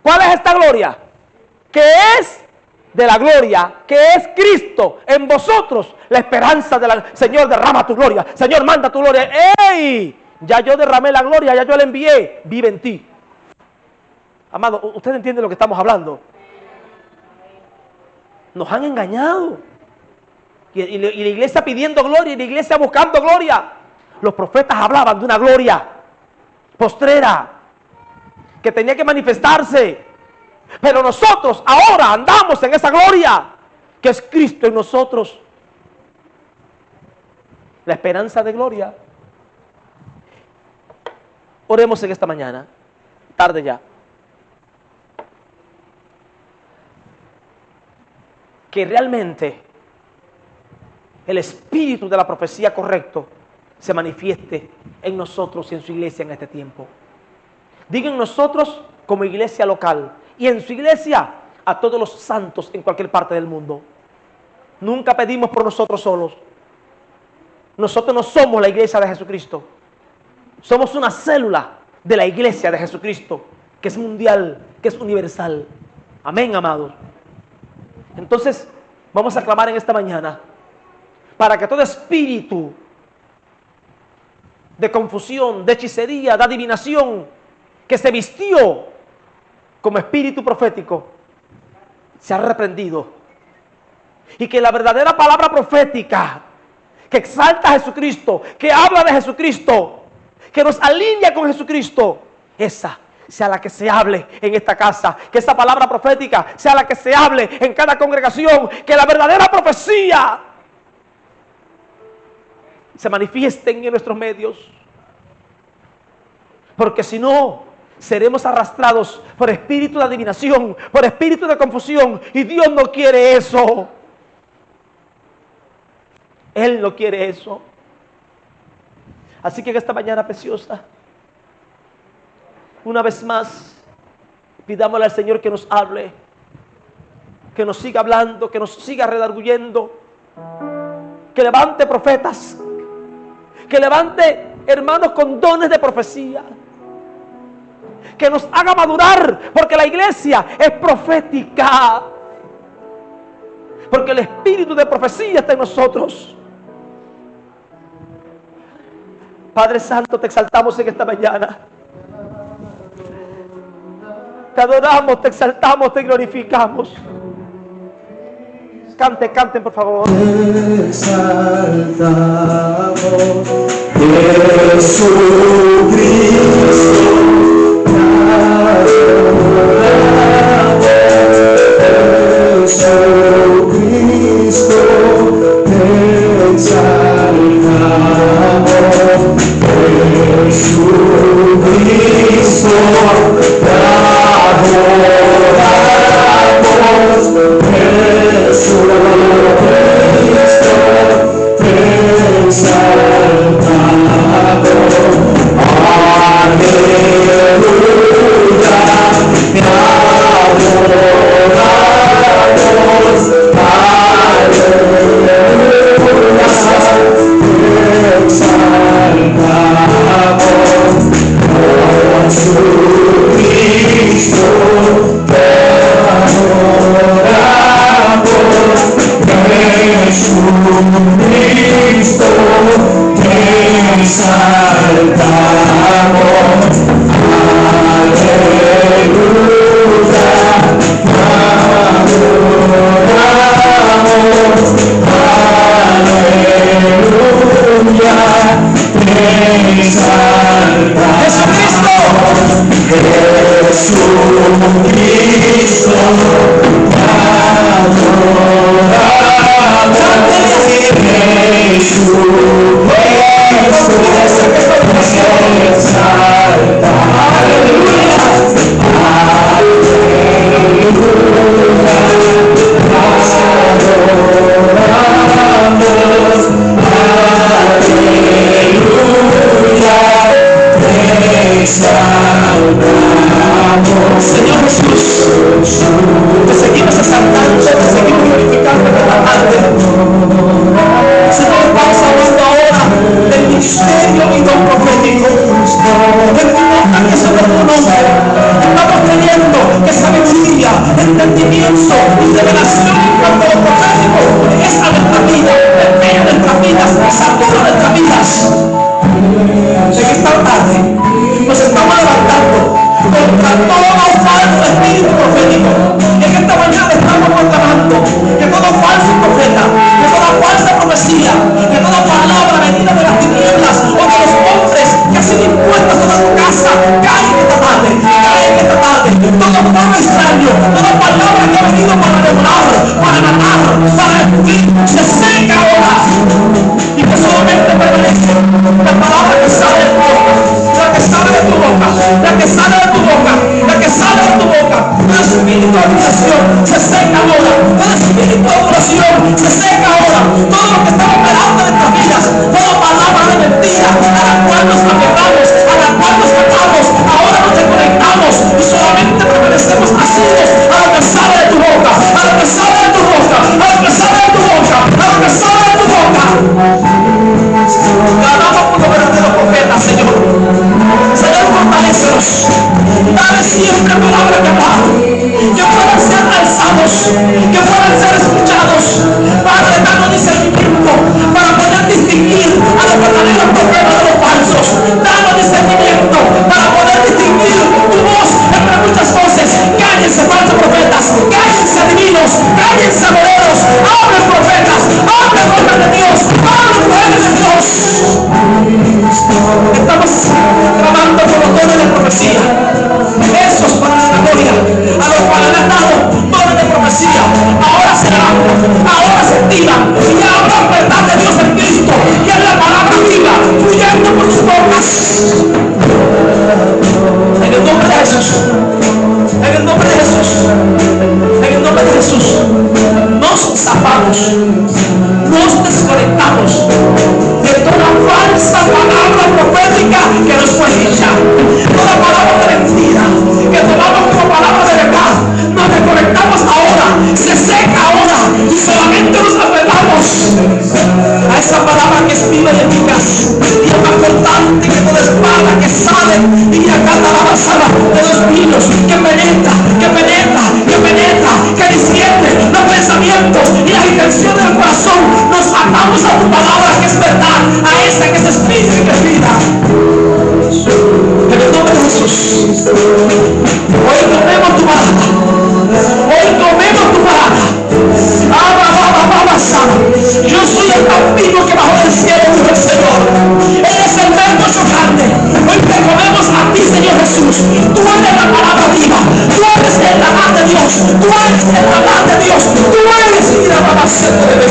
¿Cuál es esta gloria? Que es de la gloria, que es Cristo en vosotros, la esperanza de la... Señor, derrama tu gloria. Señor, manda tu gloria. ¡Ey! Ya yo derramé la gloria, ya yo la envié. Vive en ti. Amado, ¿usted entiende lo que estamos hablando? Nos han engañado. Y la iglesia pidiendo gloria y la iglesia buscando gloria. Los profetas hablaban de una gloria postrera que tenía que manifestarse. Pero nosotros ahora andamos en esa gloria que es Cristo en nosotros. La esperanza de gloria. Oremos en esta mañana, tarde ya. Que realmente el espíritu de la profecía correcto se manifieste en nosotros y en su iglesia en este tiempo. Digan nosotros como iglesia local y en su iglesia a todos los santos en cualquier parte del mundo. Nunca pedimos por nosotros solos. Nosotros no somos la iglesia de Jesucristo. Somos una célula de la iglesia de Jesucristo, que es mundial, que es universal. Amén, amados. Entonces, vamos a clamar en esta mañana para que todo espíritu de confusión, de hechicería, de adivinación, que se vistió como espíritu profético, sea reprendido. Y que la verdadera palabra profética, que exalta a Jesucristo, que habla de Jesucristo, que nos alinea con Jesucristo, esa sea la que se hable en esta casa. Que esa palabra profética sea la que se hable en cada congregación. Que la verdadera profecía se manifieste en nuestros medios. Porque si no, seremos arrastrados por espíritu de adivinación, por espíritu de confusión. Y Dios no quiere eso. Él no quiere eso. Así que en esta mañana preciosa, una vez más, pidámosle al Señor que nos hable, que nos siga hablando, que nos siga redarguyendo, que levante profetas, que levante hermanos con dones de profecía, que nos haga madurar, porque la iglesia es profética, porque el espíritu de profecía está en nosotros. Padre Santo, te exaltamos en esta mañana. Te adoramos, te exaltamos, te glorificamos. Canten, por favor. Te exaltamos, Jesucristo. Jesucristo, te exaltamos. Jesucristo, te adoramos. Jesucristo, te exaltamos. Aleluya. revelación en cuanto a lo profético es a nuestra vida, empeña nuestras vidas, satura nuestras vidas. En esta tarde nos estamos levantando contra todo falso espíritu profético. En esta mañana estamos proclamando que todo falso profeta, que toda falsa profecía, que toda palabra venida de las tinieblas o de los hombres que ha sido impuesta sobre tu casa, cae en esta tarde, cae en esta tarde. Todo palabra extraño, toda palabra que ha venido para devorar, para matar, para destruir, se seca ahora. Y que solamente permanece la palabra que sale de tu boca, la que sale de tu boca, la que sale de tu boca, la que sale de tu boca. Todo espíritu de admiración se seca ahora, todo espíritu de adoración se seca ahora. Todo lo que está operando en nuestras vidas, toda palabra de mentira a la cual nos aferramos, a la cual nos matamos, ahora nos desconectamos y solamente permanecemos asidos a lo que sale de tu boca, a lo que sale de tu boca, a lo que sale de tu boca, a lo que sale de tu boca. Clamamos por los verdaderos profetas, Señor. Señor, fortalécelos. Dale siempre palabra que hablar, que puedan ser alzados, que puedan ser escuchados. Padre, danos discernimiento para poder distinguir a los verdaderos profetas de los falsos. Danos discernimiento para poder distinguir tu voz entre muchas voces. Cállense falsos profetas, cállense divinos, cállense adoreros. Hablen profetas, hablen hombres de Dios, hablen mujeres de Dios. Estamos clamando por los dones de profecía, esos para la gloria, a los cuales le han dado dones de profecía. Ahora se dan, ahora se activan y ahora verdad de Dios en Cristo, que es la palabra viva, fluyendo por sus bocas. En el nombre de Jesús, en el nombre de Jesús, en el nombre de Jesús, nos zafamos, nos desconectamos de toda falsa palabra profética que nos fue dicha, toda palabra de mentira que tomamos como palabra de verdad. Nos desconectamos ahora, se seca ahora y solamente nos aferramos a esa palabra que es viva y eficaz y es más cortante que toda espada que sale y acata la basada de los pinos, que penetra, que penetra, que penetra, que discierne los pensamientos y las intenciones del corazón. Nos atamos a tu palabra que es verdad, a esa que es espíritu y que es vida. En el nombre de Jesús, hoy tomemos tu palabra, hoy tomemos tu palabra. Yo soy el pan vivo que bajó del cielo, dijo el Señor. Él es el verbo chocante. Hoy te comemos a ti, Señor Jesús. Tú eres la palabra viva, tú eres el hablar de Dios, tú eres el hablar de Dios, tú eres la palabra de Dios.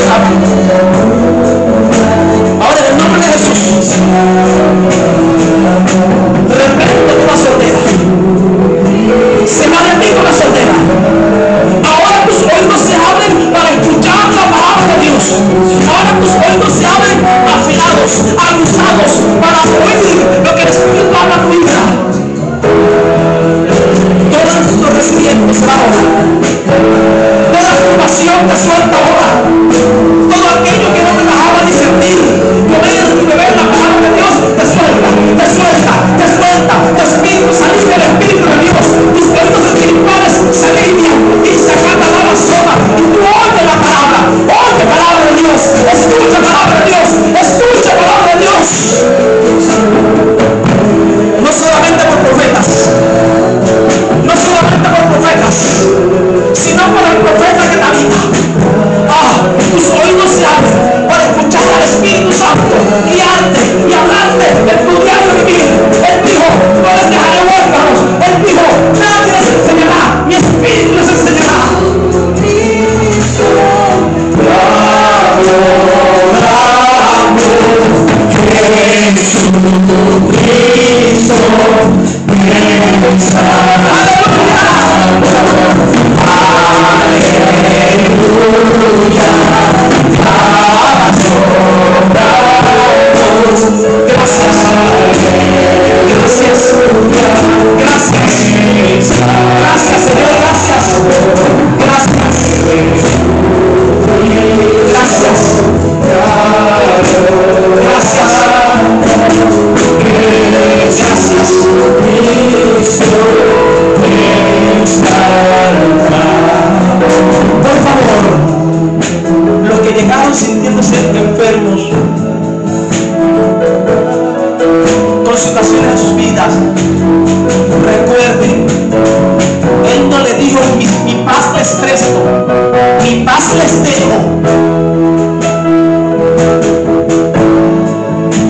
paz les dejo.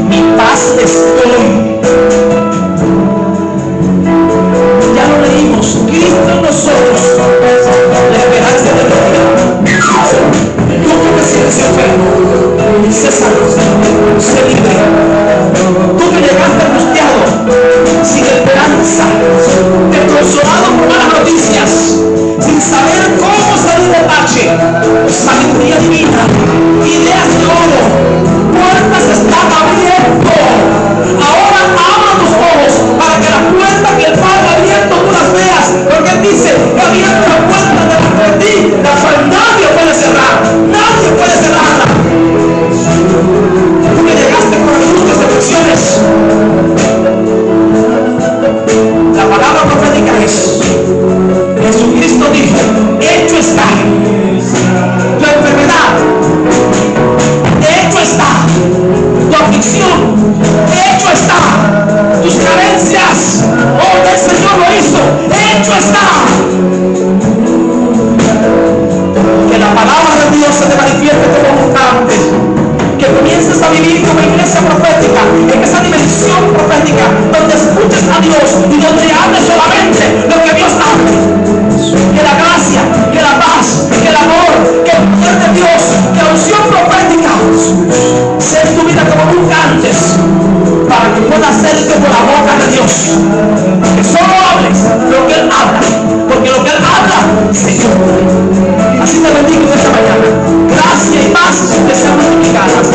Mi paz les doy. Ya lo leímos. Cristo en nosotros, la esperanza de gloria. Tú que te sientes enfermo, sé salvo, sé libre. Tú que llegaste angustiado, sin esperanza, desconsolado por malas noticias, sin saber cómo salir del bache, sabiduría divina, ideas de oro, puertas están abiertas. Ahora abra tus ojos para que las puertas que el Padre ha abierto tú las veas, porque Él dice que ha abierto la puerta delante de ti, la cual nadie puede cerrar, nadie puede cerrarla. Tú que llegaste con angustias, aflicciones, la palabra profética es: Jesucristo dijo, hecho está. Tu enfermedad, hecho está. Tu aflicción, hecho está. Tus carencias, oh, el Señor lo hizo, hecho está. Que la palabra de Dios se te manifieste como nunca antes. Que comiences a vivir como iglesia profética, en esa dimensión profética, donde escuches a Dios y donde hables solamente lo que Dios hable. Que la gracia, que la paz, que el amor, que el poder de Dios, que la unción profética sea en tu vida como nunca antes, para que puedas hacerte por la boca de Dios. Que solo hables lo que Él habla, porque lo que Él habla se cumple. Así te bendigo esta mañana. Gracia y paz te sean multiplicadas.